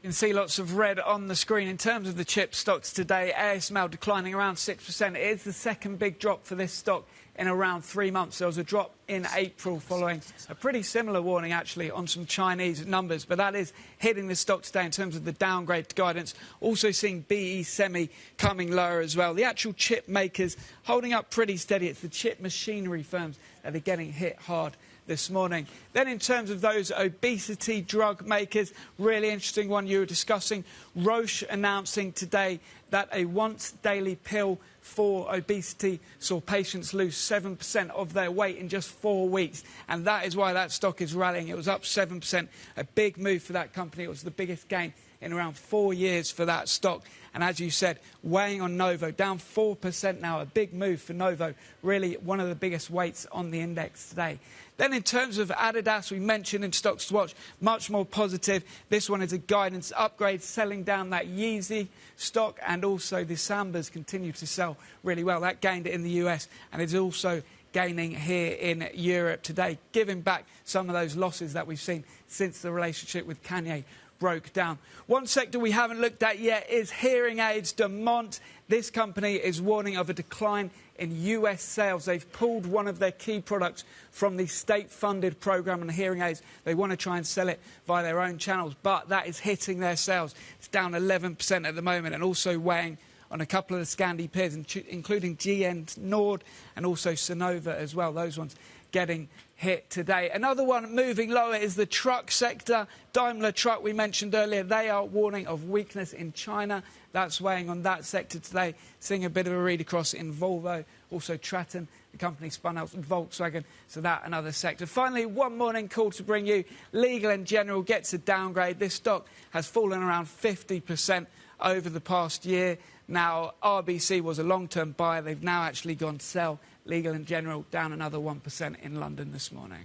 You can see lots of red on the screen. In terms of the chip stocks today, ASML declining around 6%. It is the second big drop for this stock in around 3 months. There was a drop in April following a pretty similar warning, actually, on some Chinese numbers. But that is hitting the stock today in terms of the downgrade guidance. Also seeing BE Semi coming lower as well. The actual chip makers holding up pretty steady. It's the chip machinery firms that are getting hit hard this morning. Then in terms of those obesity drug makers, really interesting one you were discussing. Roche announcing today that a once-daily pill for obesity saw patients lose 7% of their weight in just 4 weeks. And that is why that stock is rallying. It was up 7%, a big move for that company. It was the biggest gain in around 4 years for that stock. And as you said, weighing on Novo, down 4% now, a big move for Novo, really one of the biggest weights on the index today. Then in terms of Adidas, we mentioned in stocks to watch, much more positive. This one is a guidance upgrade, selling down that Yeezy stock, and also the Sambas continue to sell really well. That gained it in the US, and it's also gaining here in Europe today, giving back some of those losses that we've seen since the relationship with Kanye broke down. One sector we haven't looked at yet is hearing aids. Demont, this company is warning of a decline in US sales. They've pulled one of their key products from the state-funded program on hearing aids. They want to try and sell it via their own channels, but that is hitting their sales. It's down 11% at the moment, and also weighing on a couple of the Scandi peers, including GN Nord and also Sonova as well. Those ones getting hit today. Another one moving lower is the truck sector. Daimler Truck, we mentioned earlier, they are warning of weakness in China. That's weighing on that sector today, seeing a bit of a read across in Volvo. Also Traton, the company spun out Volkswagen, so that another sector. Finally, one morning call to bring you. Legal & General gets a downgrade. This stock has fallen around 50% over the past year. Now, RBC was a long-term buyer. They've now actually gone to sell. Legal & General down another 1% in London this morning.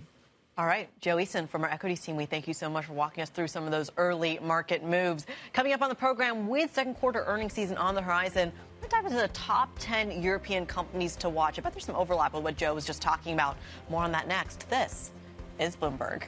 All right, Joe Eason from our equities team, we thank you so much for walking us through some of those early market moves. Coming up on the program, with second quarter earnings season on the horizon, we're going to dive into the top 10 European companies to watch. I bet there's some overlap with what Joe was just talking about. More on that next. This is Bloomberg.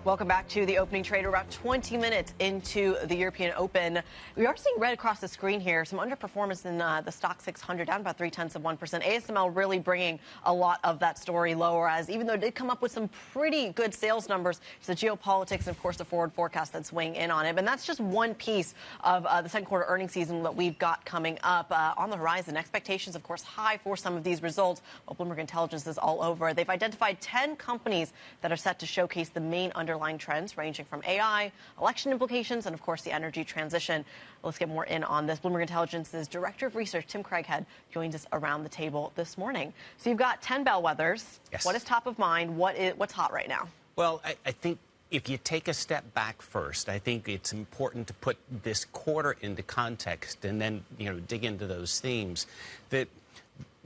Welcome back to the opening trade. We're about 20 minutes into the European Open. We are seeing red across the screen here. Some underperformance in the stock 600, down about 0.3%. ASML really bringing a lot of that story lower, as even though it did come up with some pretty good sales numbers, it's the geopolitics and, of course, the forward forecast that's weighing in on it. And that's just one piece of the second quarter earnings season that we've got coming up on the horizon. Expectations, of course, high for some of these results. Well, Bloomberg Intelligence is all over. They've identified 10 companies that are set to showcase the main underlying trends, ranging from AI, election implications, and, of course, the energy transition. Let's get more in on this. Bloomberg Intelligence's Director of Research, Tim Craighead, joins us around the table this morning. So you've got 10 bellwethers. Yes. What is top of mind? What's hot right now? Well, I think if you take a step back first, I think it's important to put this quarter into context and then, dig into those themes. That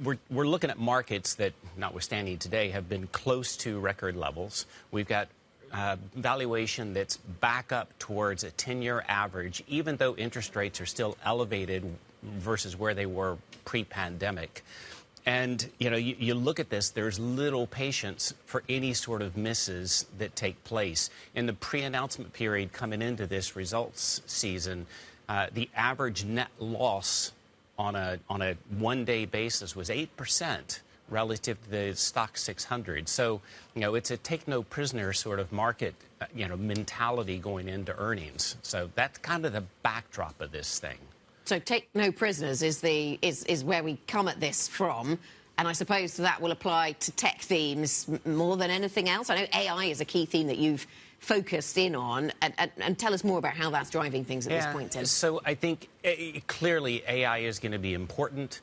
we're looking at markets that, notwithstanding today, have been close to record levels. We've got valuation that's back up towards a 10-year average, even though interest rates are still elevated versus where they were pre-pandemic. And, you look at this, there's little patience for any sort of misses that take place. In the pre-announcement period coming into this results season, the average net loss on a one-day basis was 8%. relative to the stock 600. So, it's a take no prisoner sort of market, mentality going into earnings. So that's kind of the backdrop of this thing. So take no prisoners is where we come at this from. And I suppose that will apply to tech themes more than anything else. I know AI is a key theme that you've focused in on. And tell us more about how that's driving things at this point, Tim. So I think clearly AI is going to be important.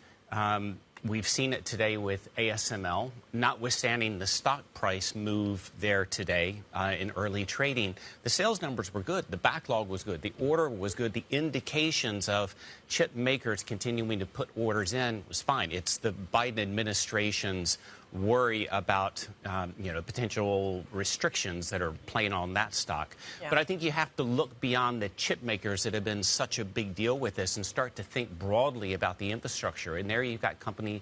We've seen it today with ASML, notwithstanding the stock price move there today in early trading. The sales numbers were good. The backlog was good. The order was good. The indications of chip makers continuing to put orders in was fine. It's the Biden administration's worry about, potential restrictions that are playing on that stock. Yeah. But I think you have to look beyond the chip makers that have been such a big deal with this and start to think broadly about the infrastructure. And there you've got company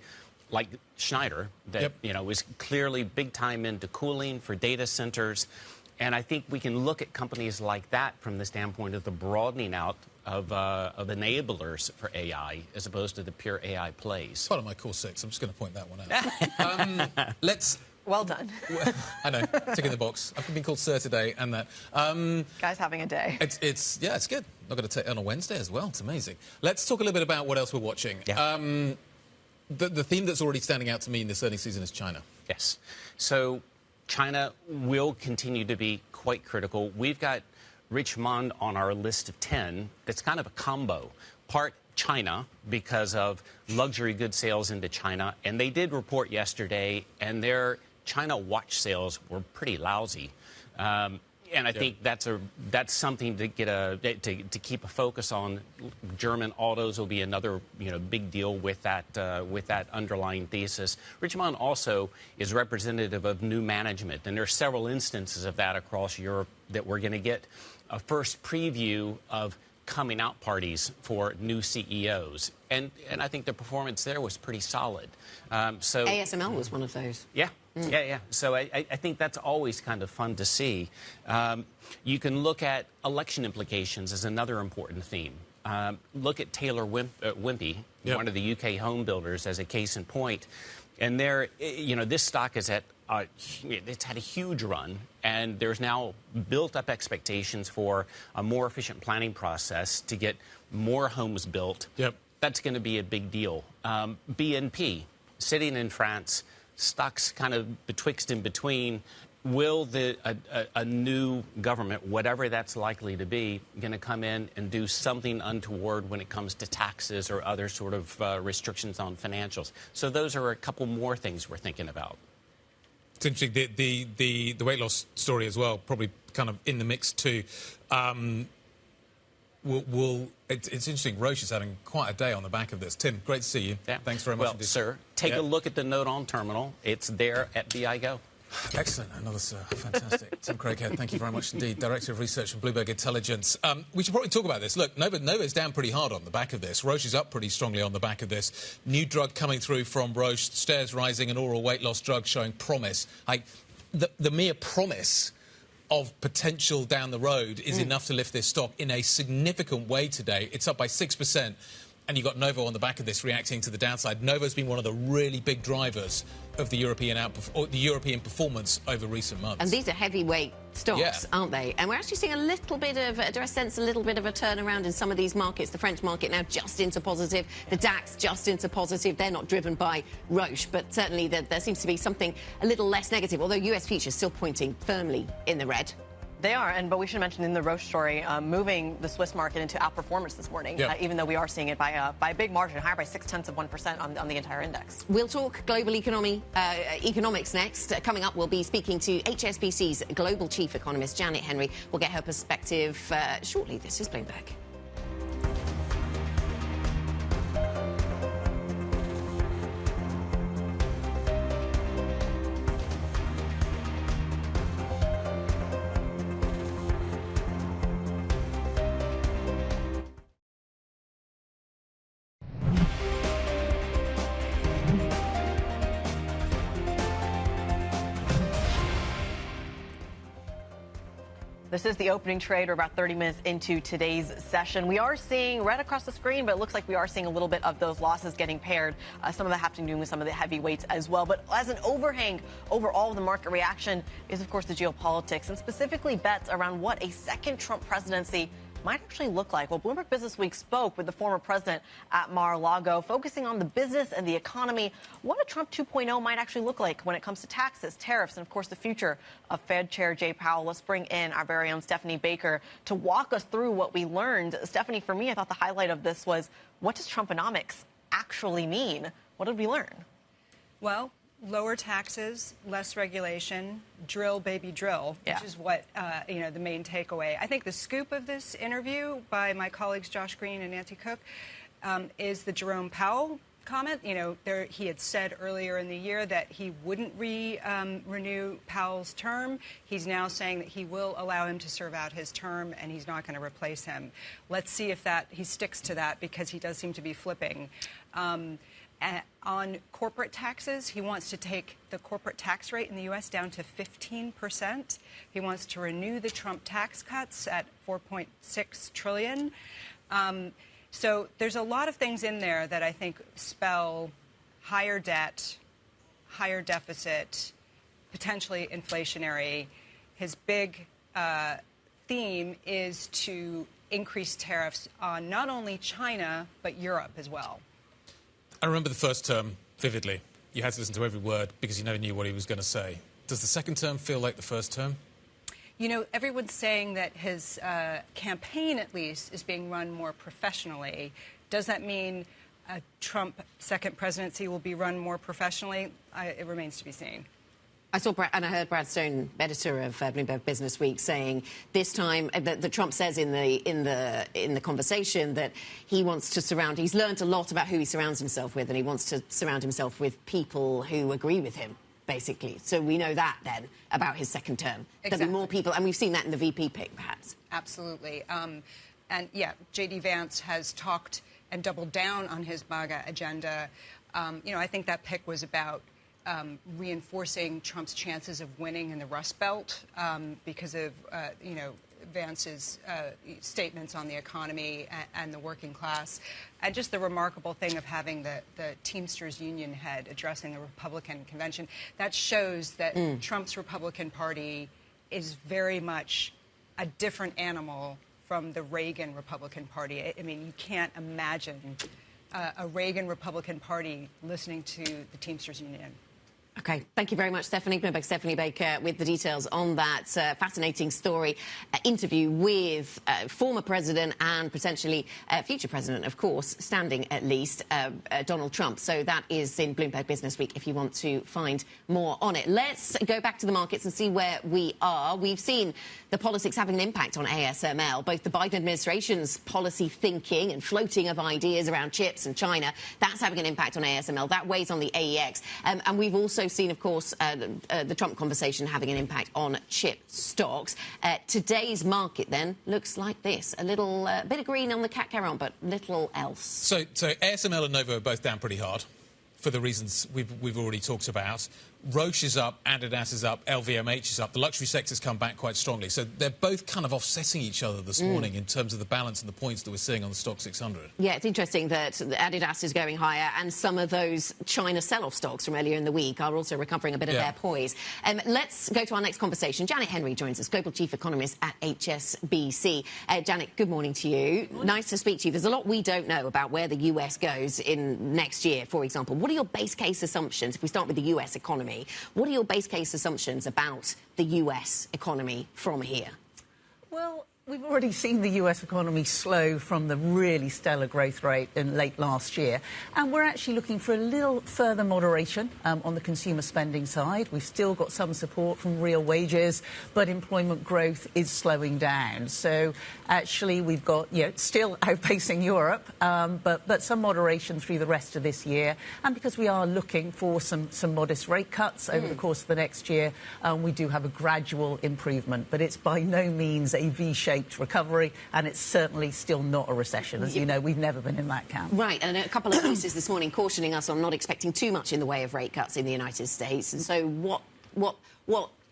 like Schneider that, is clearly big time into cooling for data centers. And I think we can look at companies like that from the standpoint of the broadening out of enablers for AI as opposed to the pure AI plays. Part of my core 6. I'm just going to point that one out. Let's. Well done. I know. Ticking the box. I've been called Sir today and that. Guy's having a day. It's good. Not going to take it on a Wednesday as well. It's amazing. Let's talk a little bit about what else we're watching. Yeah. The theme that's already standing out to me in this earnings season is China. Yes. So China will continue to be quite critical. We've got Richmond on our list of 10. That's kind of a combo. Part China because of luxury goods sales into China. And they did report yesterday, and their China watch sales were pretty lousy. And I think that's something to get to keep a focus on. German autos will be another big deal with that underlying thesis. Richmond also is representative of new management, and there are several instances of that across Europe that we're going to get a first preview of coming out parties for new CEOs, and I think the performance there was pretty solid. So ASML was one of those. Yeah. Yeah. So I think that's always kind of fun to see. You can look at election implications as another important theme. Look at Taylor Wimpey, one of the UK home builders, as a case in point. And there, this stock is it's had a huge run, and there's now built-up expectations for a more efficient planning process to get more homes built. Yep. That's going to be a big deal. BNP, sitting in France, stocks kind of betwixt and between. Will a new government, whatever that's likely to be, going to come in and do something untoward when it comes to taxes or other sort of restrictions on financials? So those are a couple more things we're thinking about. It's interesting, the weight loss story as well, probably kind of in the mix too. It's interesting. Roche is having quite a day on the back of this. Tim, great to see you. Yeah. Thanks very much. Well, sir, take a look at the note on terminal. It's there at BIGO. Excellent. Another sir. Fantastic. Tim Craighead, thank you very much indeed. Director of Research from Bloomberg Intelligence. We should probably talk about this. Look, Nova's down pretty hard on the back of this. Roche is up pretty strongly on the back of this. New drug coming through from Roche, stairs rising, an oral weight loss drug showing promise. The mere promise of potential down the road is enough to lift this stock in a significant way today. It's up by 6%. And you've got Novo on the back of this reacting to the downside. Novo's been one of the really big drivers of the European performance over recent months. And these are heavyweight stocks, aren't they? And we're actually seeing a little bit of, do I sense a little bit of a turnaround in some of these markets? The French market now just into positive, the DAX just into positive. They're not driven by Roche, but certainly there seems to be something a little less negative, although US futures still pointing firmly in the red. They are, but we should mention in the Roche story, moving the Swiss market into outperformance this morning, even though we are seeing it by a big margin, higher by 0.6% on the entire index. We'll talk global economics next. Coming up, we'll be speaking to HSBC's global chief economist, Janet Henry. We'll get her perspective shortly. This is Bloomberg. This is the opening trade. We're about 30 minutes into today's session. We are seeing red across the screen, but it looks like we are seeing a little bit of those losses getting paired. Some of that having to do with some of the heavyweights as well. But as an overhang over all of the market reaction is, of course, the geopolitics, and specifically bets around what a second Trump presidency might actually look like. Well, Bloomberg Business Week spoke with the former president at Mar-a-Lago, focusing on the business and the economy, what a Trump 2.0 might actually look like when it comes to taxes, tariffs, and, of course, the future of Fed Chair Jay Powell. Let's bring in our very own Stephanie Baker to walk us through what we learned. Stephanie, for me, I thought the highlight of this was, what does Trumponomics actually mean? What did we learn? Well, lower taxes, less regulation, drill, baby, drill, which is what, the main takeaway. I think the scoop of this interview by my colleagues Josh Green and Nancy Cook is the Jerome Powell comment. He had said earlier in the year that he wouldn't renew Powell's term. He's now saying that he will allow him to serve out his term and he's not going to replace him. Let's see if he sticks to that, because he does seem to be flipping. On corporate taxes, he wants to take the corporate tax rate in the U.S. down to 15%. He wants to renew the Trump tax cuts at $4.6 trillion. So there's a lot of things in there that I think spell higher debt, higher deficit, potentially inflationary. His big theme is to increase tariffs on not only China, but Europe as well. I remember the first term vividly. You had to listen to every word because you never knew what he was going to say. Does the second term feel like the first term? Everyone's saying that his campaign, at least, is being run more professionally. Does that mean a Trump second presidency will be run more professionally? It remains to be seen. I saw and I heard Brad Stehn, editor of Bloomberg Business Week, saying this time that Trump says in the conversation that he wants to surround. He's learned a lot about who he surrounds himself with, and he wants to surround himself with people who agree with him, basically. So we know that then about his second term. Exactly. There'll be more people, and we've seen that in the VP pick, perhaps. Absolutely. And yeah, J.D. Vance has talked and doubled down on his MAGA agenda. I think that pick was about reinforcing Trump's chances of winning in the Rust Belt because of, Vance's statements on the economy and the working class. And just the remarkable thing of having the Teamsters union head addressing the Republican convention. That shows that Trump's Republican Party is very much a different animal from the Reagan Republican Party. I mean, you can't imagine a Reagan Republican Party listening to the Teamsters union. OK, thank you very much, Stephanie. Bloomberg Stephanie Baker with the details on that fascinating story interview with former president and potentially future president, of course, standing at least, Donald Trump. So that is in Bloomberg Business Week if you want to find more on it. Let's go back to the markets and see where we are. We've seen the politics having an impact on ASML, both the Biden administration's policy thinking and floating of ideas around chips and China. That's having an impact on ASML. That weighs on the AEX. And we've also seen, of course, the Trump conversation having an impact on chip stocks. Today's market, then, looks like this. A little bit of green on the cat carry on, but little else. So ASML and Novo are both down pretty hard for the reasons we've already talked about. Roche is up, Adidas is up, LVMH is up. The luxury sector's come back quite strongly. So they're both kind of offsetting each other this morning in terms of the balance and the points that we're seeing on the Stock 600. Yeah, it's interesting that Adidas is going higher and some of those China sell-off stocks from earlier in the week are also recovering a bit of their poise. Let's go to our next conversation. Janet Henry joins us, Global Chief Economist at HSBC. Janet, good morning to you. Nice to speak to you. There's a lot we don't know about where the US goes in next year, for example. What are your base case assumptions, if we start with the US economy? What are your base case assumptions about the US economy from here? Well, we've already seen the US economy slow from the really stellar growth rate in late last year. And we're actually looking for a little further moderation on the consumer spending side. We've still got some support from real wages, but employment growth is slowing down. So actually we've got, still outpacing Europe, but some moderation through the rest of this year. And because we are looking for some modest rate cuts over the course of the next year, we do have a gradual improvement. But it's by no means a V-shaped recovery, and it's certainly still not a recession. As you know, we've never been in that camp. Right, and a couple of voices this morning cautioning us on not expecting too much in the way of rate cuts in the United States. And so what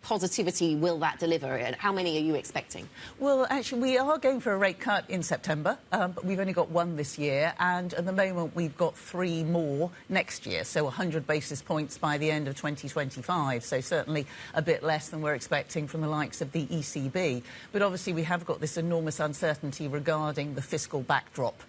positivity will that deliver, and how many are you expecting? Well, actually, we are going for a rate cut in September, but we've only got one this year, and at the moment we've got 3 more next year, so 100 basis points by the end of 2025, so certainly a bit less than we're expecting from the likes of the ECB. But obviously we have got this enormous uncertainty regarding the fiscal backdrop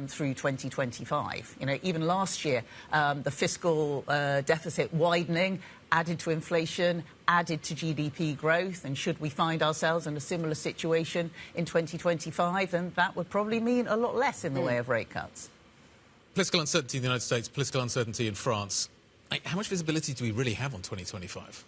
through 2025. You know, even last year, the fiscal deficit widening added to inflation, added to GDP growth, and should we find ourselves in a similar situation in 2025, then that would probably mean a lot less in the way of rate cuts. Political uncertainty in the United States, political uncertainty in France. How much visibility do we really have on 2025?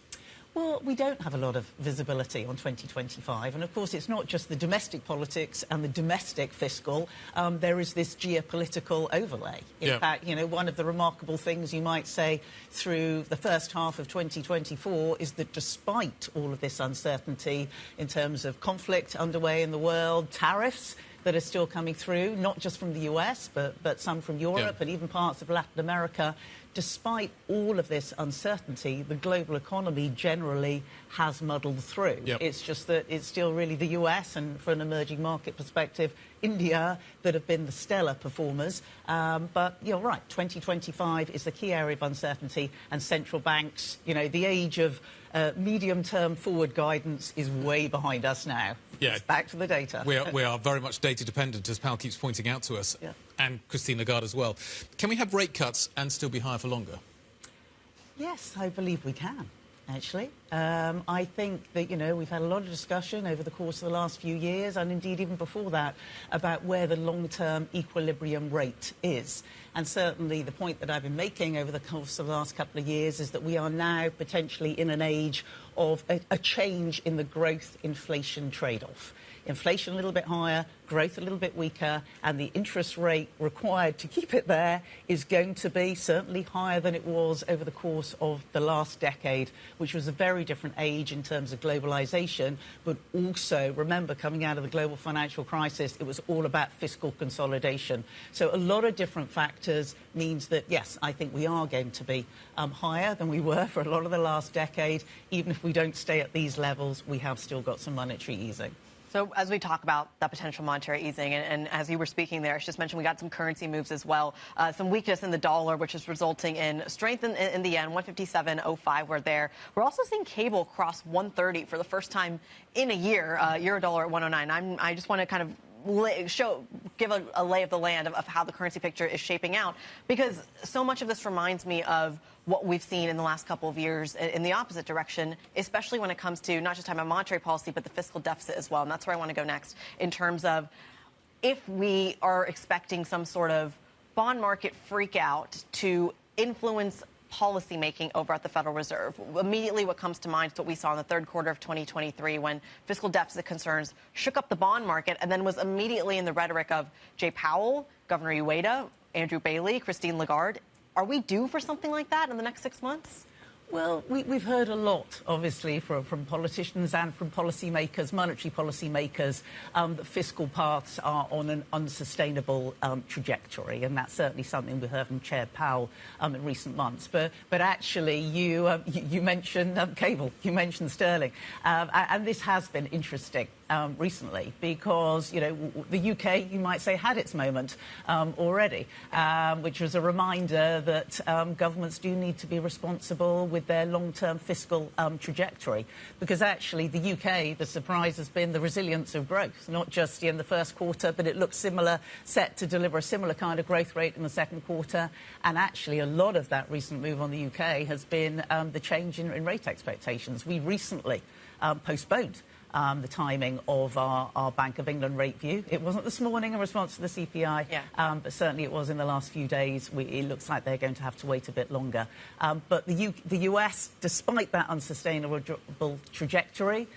Well, we don't have a lot of visibility on 2025. And, of course, it's not just the domestic politics and the domestic fiscal. There is this geopolitical overlay. In fact, you know, one of the remarkable things you might say through the first half of 2024 is that despite all of this uncertainty in terms of conflict underway in the world, tariffs that are still coming through, not just from the US, but some from Europe and even parts of Latin America, despite all of this uncertainty, the global economy generally has muddled through. It's just that it's still really the US and, for an emerging market perspective, India that have been the stellar performers. But you're right, 2025 is the key area of uncertainty, and central banks, you know, the age of medium-term forward guidance is way behind us now. It's back to the data. We are very much data dependent, as Pal keeps pointing out to us, and Christine Lagarde as well. Can we have rate cuts and still be higher for longer? Yes, I believe we can, actually. I think that, you know, we've had a lot of discussion over the course of the last few years, and indeed even before that, about where the long-term equilibrium rate is. And certainly the point that I've been making over the course of the last couple of years is that we are now potentially in an age of a change in the growth-inflation trade-off. Inflation a little bit higher, growth a little bit weaker, and the interest rate required to keep it there is going to be certainly higher than it was over the course of the last decade, which was a very different age in terms of globalization. But also, remember, coming out of the global financial crisis, it was all about fiscal consolidation. So a lot of different factors means that, yes, I think we are going to be higher than we were for a lot of the last decade. Even if we don't stay at these levels, we have still got some monetary easing. So as we talk about that potential monetary easing, and as you were speaking there, I just mentioned we got some currency moves as well. Some weakness in the dollar, which is resulting in strength in the yen. 157.05 we're there. We're also seeing cable cross 130 for the first time in a year. Euro dollar at 109. I just want to kind of give a lay of the land of how the currency picture is shaping out, because so much of this reminds me of what we've seen in the last couple of years in the opposite direction, especially when it comes to not just talking about monetary policy, but the fiscal deficit as well. And that's where I want to go next, in terms of if we are expecting some sort of bond market freak out to influence policymaking over at the Federal Reserve. Immediately what comes to mind is what we saw in the third quarter of 2023 when fiscal deficit concerns shook up the bond market and then was immediately in the rhetoric of Jay Powell, Governor Ueda, Andrew Bailey, Christine Lagarde. Are we due for something like that in the next 6 months? Well, we've heard a lot, obviously, from politicians and from policymakers, monetary policymakers, that fiscal paths are on an unsustainable trajectory, and that's certainly something we heard from Chair Powell in recent months. But actually, you mentioned cable, you mentioned sterling, and this has been interesting recently because, you know, the UK, you might say, had its moment already, which was a reminder that governments do need to be responsible with their long-term fiscal trajectory, because actually the UK, the surprise has been the resilience of growth, not just in the first quarter, but it looks set to deliver a similar kind of growth rate in the second quarter. And actually a lot of that recent move on the UK has been the change in rate expectations. We recently postponed the timing of our Bank of England rate view. It wasn't this morning in response to the CPI, but certainly it was in the last few days. It looks like they're going to have to wait a bit longer. But the US, despite that unsustainable trajectory,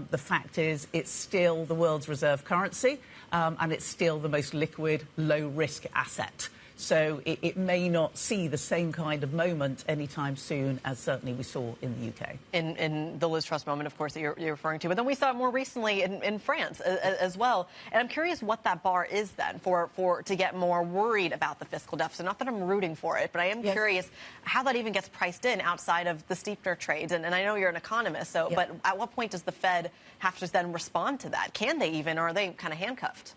the fact is it's still the world's reserve currency, and it's still the most liquid, low-risk asset. So it may not see the same kind of moment anytime soon as certainly we saw in the UK. In the Liz Truss moment, of course, that you're referring to. But then we saw it more recently in France as well. And I'm curious what that bar is then to get more worried about the fiscal deficit. Not that I'm rooting for it, but I am curious how that even gets priced in outside of the steepener trades. And I know you're an economist, so but at what point does the Fed have to then respond to that? Can they even, or are they kind of handcuffed?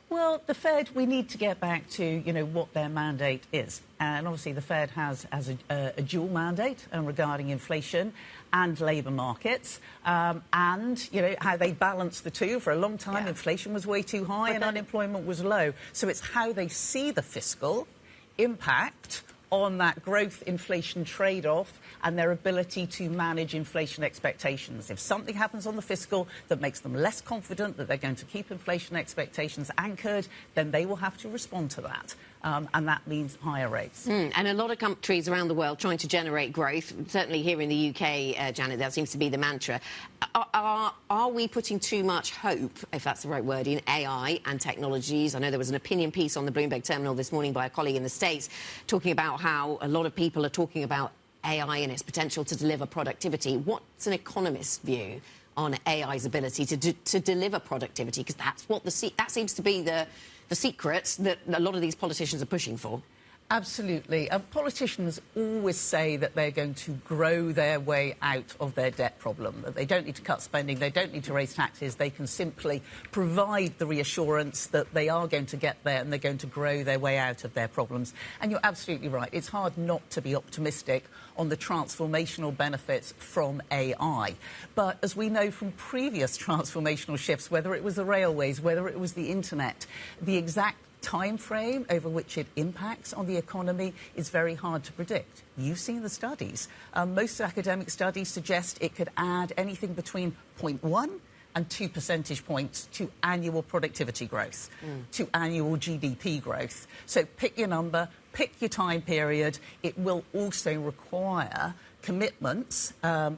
Well, the Fed, we need to get back to, what their mandate is. And obviously the Fed has a dual mandate regarding inflation and labour markets and, how they balance the two. For a long time, inflation was way too high and unemployment was low. So it's how they see the fiscal impact on that growth-inflation trade-off and their ability to manage inflation expectations. If something happens on the fiscal that makes them less confident that they're going to keep inflation expectations anchored, then they will have to respond to that. And that means higher rates. And a lot of countries around the world trying to generate growth. Certainly here in the UK, Janet, that seems to be the mantra. Are we putting too much hope, if that's the right word, in AI and technologies? I know there was an opinion piece on the Bloomberg terminal this morning by a colleague in the States talking about how a lot of people are talking about AI and its potential to deliver productivity. What's an economist's view on AI's ability to deliver productivity? Because that's what that seems to be the secret that a lot of these politicians are pushing for. Absolutely. Politicians always say that they're going to grow their way out of their debt problem, that they don't need to cut spending, they don't need to raise taxes, they can simply provide the reassurance that they are going to get there and they're going to grow their way out of their problems. And you're absolutely right. It's hard not to be optimistic on the transformational benefits from AI. But as we know from previous transformational shifts, whether it was the railways, whether it was the internet, the exact time frame over which it impacts on the economy is very hard to predict. You've seen the studies. Most academic studies suggest it could add anything between 0.1 and 2 percentage points to annual productivity growth, to annual GDP growth. So pick your number, pick your time period. It will also require commitments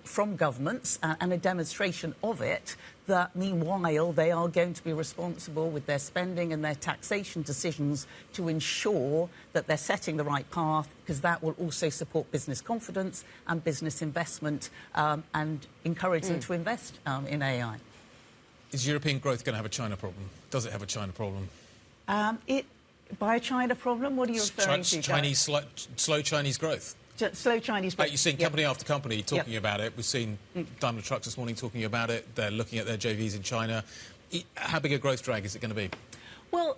from governments and a demonstration of it that, meanwhile, they are going to be responsible with their spending and their taxation decisions to ensure that they're setting the right path, because that will also support business confidence and business investment and encourage them to invest in AI. Is European growth going to have a China problem? Does it have a China problem? By a China problem, what are you referring to? Slow Chinese growth. Slow Chinese growth. You've seen company after company talking about it. We've seen Daimler Trucks this morning talking about it. They're looking at their JVs in China. How big a growth drag is it going to be? Well,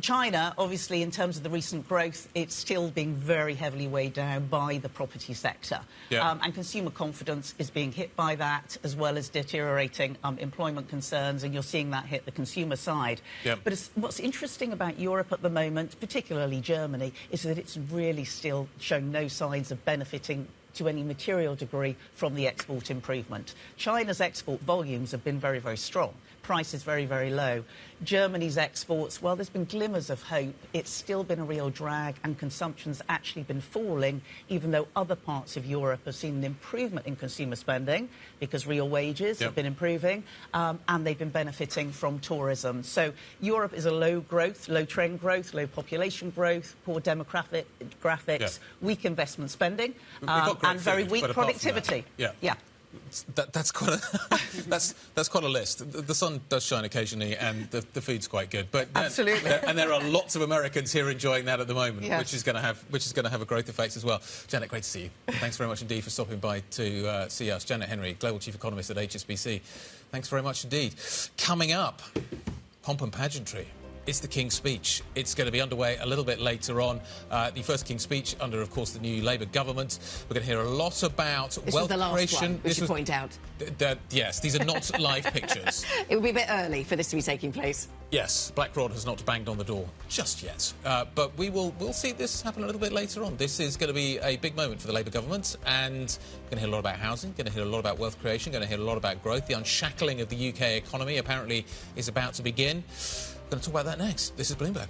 China, obviously, in terms of the recent growth, it's still being very heavily weighed down by the property sector. And consumer confidence is being hit by that, as well as deteriorating employment concerns, and you're seeing that hit the consumer side. But what's interesting about Europe at the moment, particularly Germany, is that it's really still shown no signs of benefiting to any material degree from the export improvement. China's export volumes have been very, very strong. Price is very, very low. Germany's exports, well, there's been glimmers of hope. It's still been a real drag, and consumption's actually been falling, even though other parts of Europe have seen an improvement in consumer spending because real wages have been improving, and they've been benefiting from tourism. So Europe is a low growth, low trend growth, low population growth, poor demographics, weak investment spending, and very weak productivity. That's quite a list. The sun does shine occasionally, and the food's quite good. But absolutely, and there are lots of Americans here enjoying that at the moment, which is going to have a growth effect as well. Janet, great to see you. Thanks very much indeed for stopping by to see us. Janet Henry, Global Chief Economist at HSBC. Thanks very much indeed. Coming up, pomp and pageantry. It's the King's Speech. It's going to be underway a little bit later on. The first King's Speech under, of course, the new Labour government. We're going to hear a lot about wealth creation. We should point out. Yes, these are not live pictures. It would be a bit early for this to be taking place. Yes, Black Rod has not banged on the door just yet. But we'll see this happen a little bit later on. This is going to be a big moment for the Labour government, and we're going to hear a lot about housing, going to hear a lot about wealth creation, going to hear a lot about growth. The unshackling of the UK economy apparently is about to begin. We're going to talk about that next. This is Bloomberg.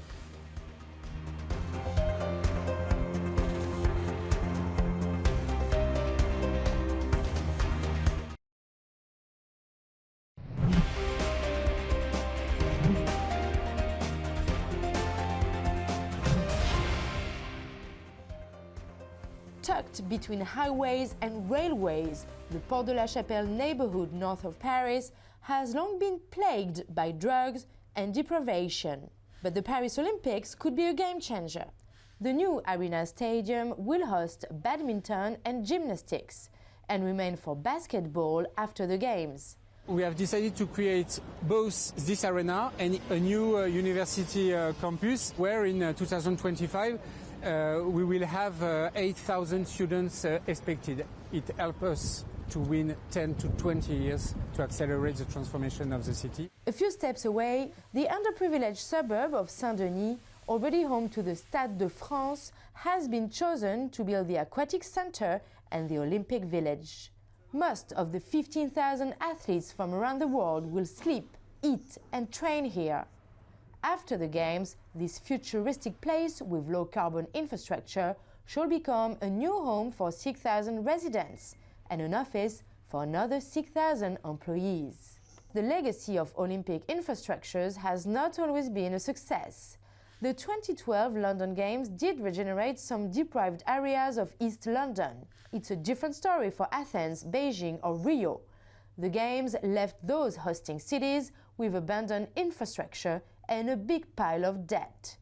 Tucked between highways and railways, the Porte de la Chapelle neighborhood north of Paris has long been plagued by drugs and deprivation. But the Paris Olympics could be a game changer. The new Arena Stadium will host badminton and gymnastics and remain for basketball after the Games. We have decided to create both this arena and a new university campus where in 2025 we will have 8,000 students expected. It helps us to win 10 to 20 years to accelerate the transformation of the city. A few steps away, the underprivileged suburb of Saint-Denis, already home to the Stade de France, has been chosen to build the aquatic center and the Olympic Village. Most of the 15,000 athletes from around the world will sleep, eat and train here. After the Games, this futuristic place with low-carbon infrastructure shall become a new home for 6,000 residents and an office for another 6,000 employees. The legacy of Olympic infrastructures has not always been a success. The 2012 London Games did regenerate some deprived areas of East London. It's a different story for Athens, Beijing or Rio. The Games left those hosting cities with abandoned infrastructure and a big pile of debt.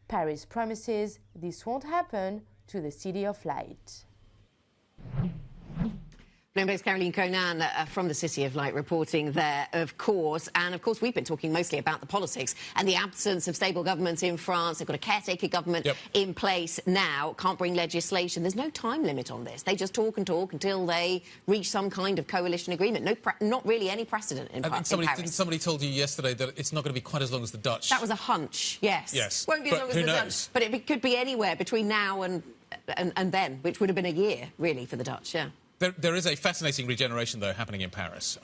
Paris promises this won't happen to the City of Light. Bloomberg's Caroline Conan from the City of Light reporting there, of course. And, of course, we've been talking mostly about the politics and the absence of stable government in France. They've got a caretaker government in place now, can't bring legislation. There's no time limit on this. They just talk and talk until they reach some kind of coalition agreement. Not really any precedent in Paris. Somebody told you yesterday that it's not going to be quite as long as the Dutch. That was a hunch, yes. Yes. Won't be as long as the Dutch. But it could be anywhere between now and then, which would have been a year, really, for the Dutch, yeah. There is a fascinating regeneration, though, happening in Paris.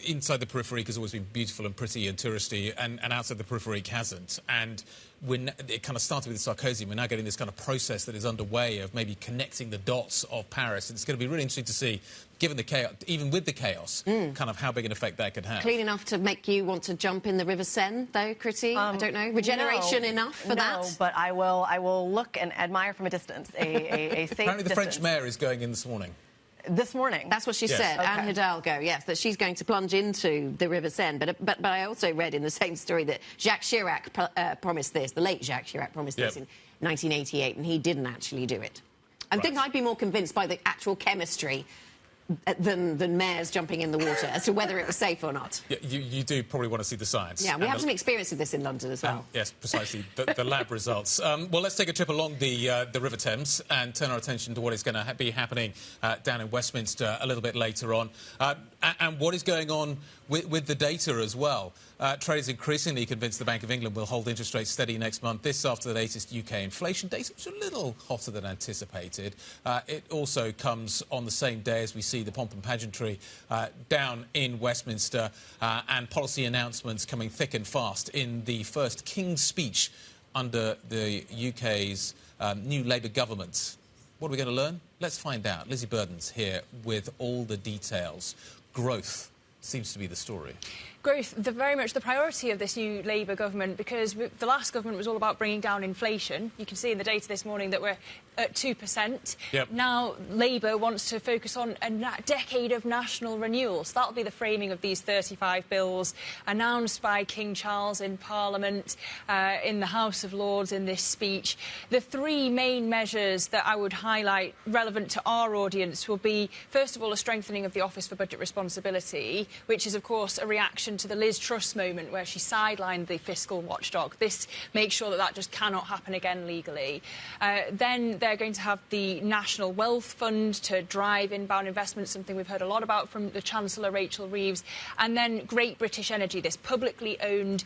Inside the Peripherique has always been beautiful and pretty and touristy, and outside the Peripherique hasn't. And it kind of started with Sarkozy. We're now getting this kind of process that is underway of maybe connecting the dots of Paris. And it's going to be really interesting to see, given the chaos, even with the chaos, kind of how big an effect that could have. Clean enough to make you want to jump in the River Seine, though, Chrissy? I don't know. Regeneration enough for that? No, but I will look and admire from a distance, a safe Apparently the French mayor is going in this morning. This morning? That's what she said, Anne Hidalgo, yes, that she's going to plunge into the River Seine. But I also read in the same story that Jacques Chirac promised this, the late Jacques Chirac promised this in 1988, and he didn't actually do it. I think I'd be more convinced by the actual chemistry than mayors jumping in the water as to whether it was safe or not. Yeah, you do probably want to see the science. Yeah, we have some experience of this in London as well. Yes, precisely, the lab results. Well, let's take a trip along the River Thames and turn our attention to what is going to be happening down in Westminster a little bit later on. And what is going on with the data as well. Traders increasingly convinced the Bank of England will hold interest rates steady next month. This after the latest UK inflation data, which is a little hotter than anticipated. It also comes on the same day as we see the pomp and pageantry down in Westminster and policy announcements coming thick and fast in the first King's speech under the UK's new Labour government. What are we going to learn? Let's find out. Lizzie Burden's here with all the details. Growth seems to be the story. Growth, very much the priority of this new Labour government, because the last government was all about bringing down inflation. You can see in the data this morning that we're at 2%. Yep. Now Labour wants to focus on a decade of national renewal. So that'll be the framing of these 35 bills announced by King Charles in Parliament, in the House of Lords in this speech. The three main measures that I would highlight relevant to our audience will be, first of all, a strengthening of the Office for Budget Responsibility, which is, of course, a reaction to the Liz Truss moment where she sidelined the fiscal watchdog. This makes sure that just cannot happen again legally. Then they're going to have the National Wealth Fund to drive inbound investment, something we've heard a lot about from the Chancellor, Rachel Reeves. And then Great British Energy, this publicly owned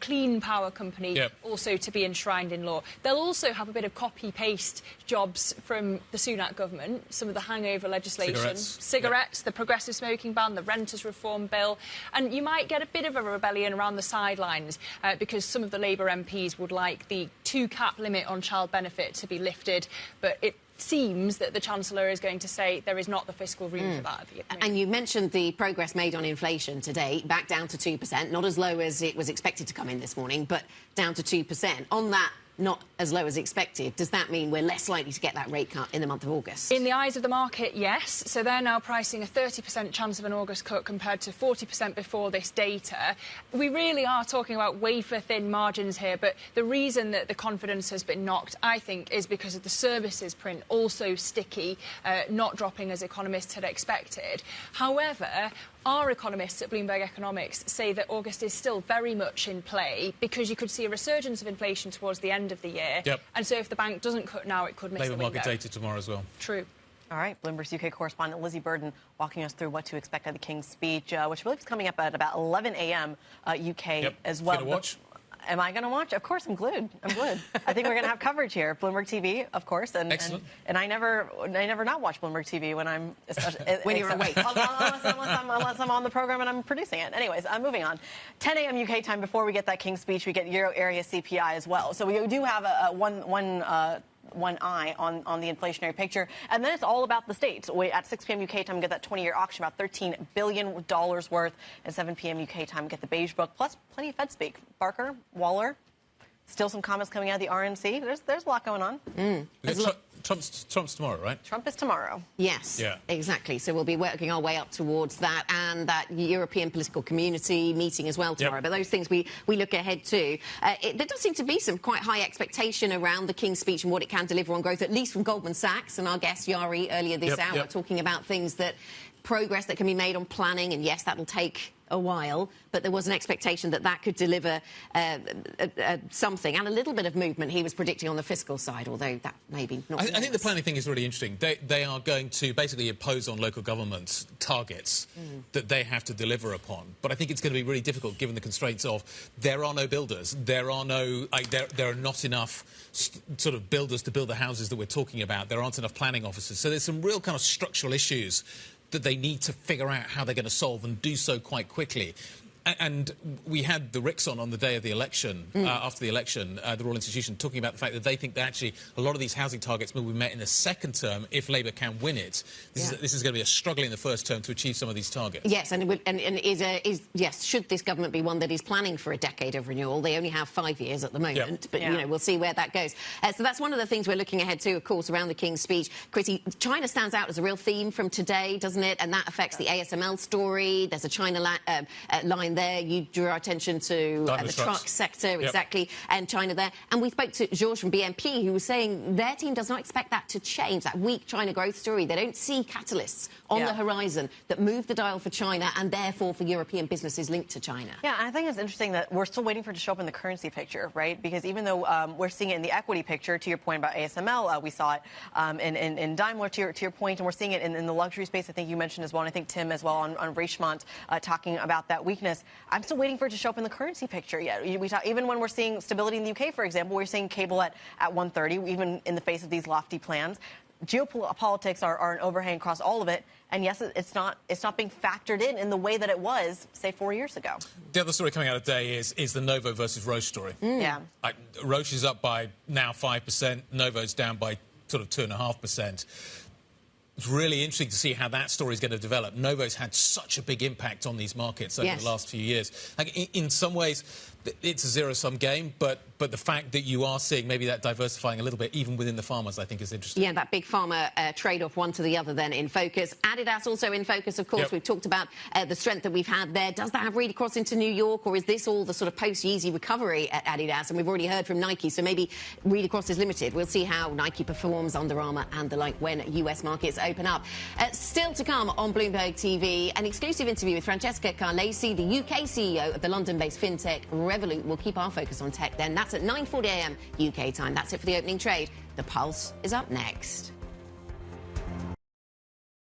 clean power company, also to be enshrined in law. They'll also have a bit of copy-paste jobs from the Sunak government, some of the hangover legislation. Cigarettes, the progressive smoking ban, the renters reform bill. And you might get a bit of a rebellion around the sidelines because some of the Labour MPs would like the 2-cap limit on child benefit to be lifted, but it seems that the Chancellor is going to say there is not the fiscal room for that. And you mentioned the progress made on inflation today, back down to 2%, not as low as it was expected to come in this morning, but down to 2%. On that not as low as expected, does that mean we're less likely to get that rate cut in the month of August? In the eyes of the market, yes. So they're now pricing a 30% chance of an August cut compared to 40% before this data. We really are talking about wafer-thin margins here, but the reason that the confidence has been knocked, I think, is because of the services print also sticky, not dropping as economists had expected. However, our economists at Bloomberg Economics say that August is still very much in play because you could see a resurgence of inflation towards the end of the year. Yep. And so if the bank doesn't cut now, it could miss the window. Labour market data tomorrow as well. True. All right, Bloomberg's UK correspondent Lizzie Burden walking us through what to expect at the King's speech, which I believe is coming up at about 11 a.m. UK as well. Gonna watch? Am I going to watch? Of course, I'm glued. I'm glued. I think we're going to have coverage here. Bloomberg TV, of course. Excellent. And I never not watch Bloomberg TV when I'm... when you're awake. Unless I'm on the program and I'm producing it. Anyways, moving on. 10 a.m. UK time, before we get that King's speech, we get Euro area CPI as well. So we do have one eye on the inflationary picture. And then it's all about the states. At 6 p.m. UK time, we get that 20-year auction, about $13 billion worth. At 7 p.m. UK time, we get the beige book, plus plenty of Fed speak. Barker, Waller, still some comments coming out of the RNC. There's a lot going on. Trump's tomorrow, right? Trump is tomorrow. Yes, yeah, exactly. So we'll be working our way up towards that, and that European political community meeting as well tomorrow. Yep. But those things we look ahead to. There does seem to be some quite high expectation around the King's speech and what it can deliver on growth, at least from Goldman Sachs. And our guest, Jari, earlier this hour, talking about things that progress that can be made on planning, and yes, that will take a while, but there was an expectation that that could deliver something, and a little bit of movement he was predicting on the fiscal side, although that maybe not. I think the planning thing is really interesting. They are going to basically impose on local governments targets that they have to deliver upon, but I think it's going to be really difficult given the constraints of there are no builders, there are not enough sort of builders to build the houses that we're talking about, there aren't enough planning officers, so there's some real kind of structural issues that they need to figure out how they're going to solve, and do so quite quickly. And we had the Ricks on the day of the election, after the election, the Royal Institution, talking about the fact that they think that actually a lot of these housing targets will be met in the second term if Labour can win it. This is going to be a struggle in the first term to achieve some of these targets. Yes, yes, should this government be one that is planning for a decade of renewal? They only have 5 years at the moment, but, you know, we'll see where that goes. So that's one of the things we're looking ahead to, of course, around the King's speech. Chrissy, China stands out as a real theme from today, doesn't it? And that affects the ASML story. There's a China line there. You drew our attention to the truck sector, exactly, and China there. And we spoke to Georges from BNP, who was saying their team does not expect that to change, that weak China growth story. They don't see catalysts on the horizon that move the dial for China and therefore for European businesses linked to China. Yeah, I think it's interesting that we're still waiting for it to show up in the currency picture, right? Because even though we're seeing it in the equity picture, to your point about ASML, we saw it in Daimler, to your point, and we're seeing it in the luxury space. I think you mentioned as well, and I think Tim as well on Richemont talking about that weakness. I'm still waiting for it to show up in the currency picture yet. Even when we're seeing stability in the UK, for example, we're seeing cable at 130, even in the face of these lofty plans. Geopolitics are an overhang across all of it, and yes, it's not being factored in the way that it was, say, 4 years ago. The other story coming out today is the Novo versus Roche story. Yeah, Roche is up by now 5%, Novo's down by sort of 2.5%. It's really interesting to see how that story is going to develop. Novo's had such a big impact on these markets over the last few years. Like, in some ways, it's a zero-sum game, but the fact that you are seeing maybe that diversifying a little bit, even within the farmers, I think is interesting. Yeah, that big pharma trade-off, one to the other then in focus. Adidas also in focus, of course. We've talked about the strength that we've had there. Does that have read across into New York, or is this all the sort of post-Yeezy recovery at Adidas? And we've already heard from Nike, so maybe read across is limited. We'll see how Nike performs, Under Armour and the like when US markets open up. Still to come on Bloomberg TV, an exclusive interview with Francesca Carlesi, the UK CEO of the London-based fintech Revolut. We'll keep our focus on tech then. That's at 9:40 a.m. UK time. That's it for the opening trade. The Pulse is up next.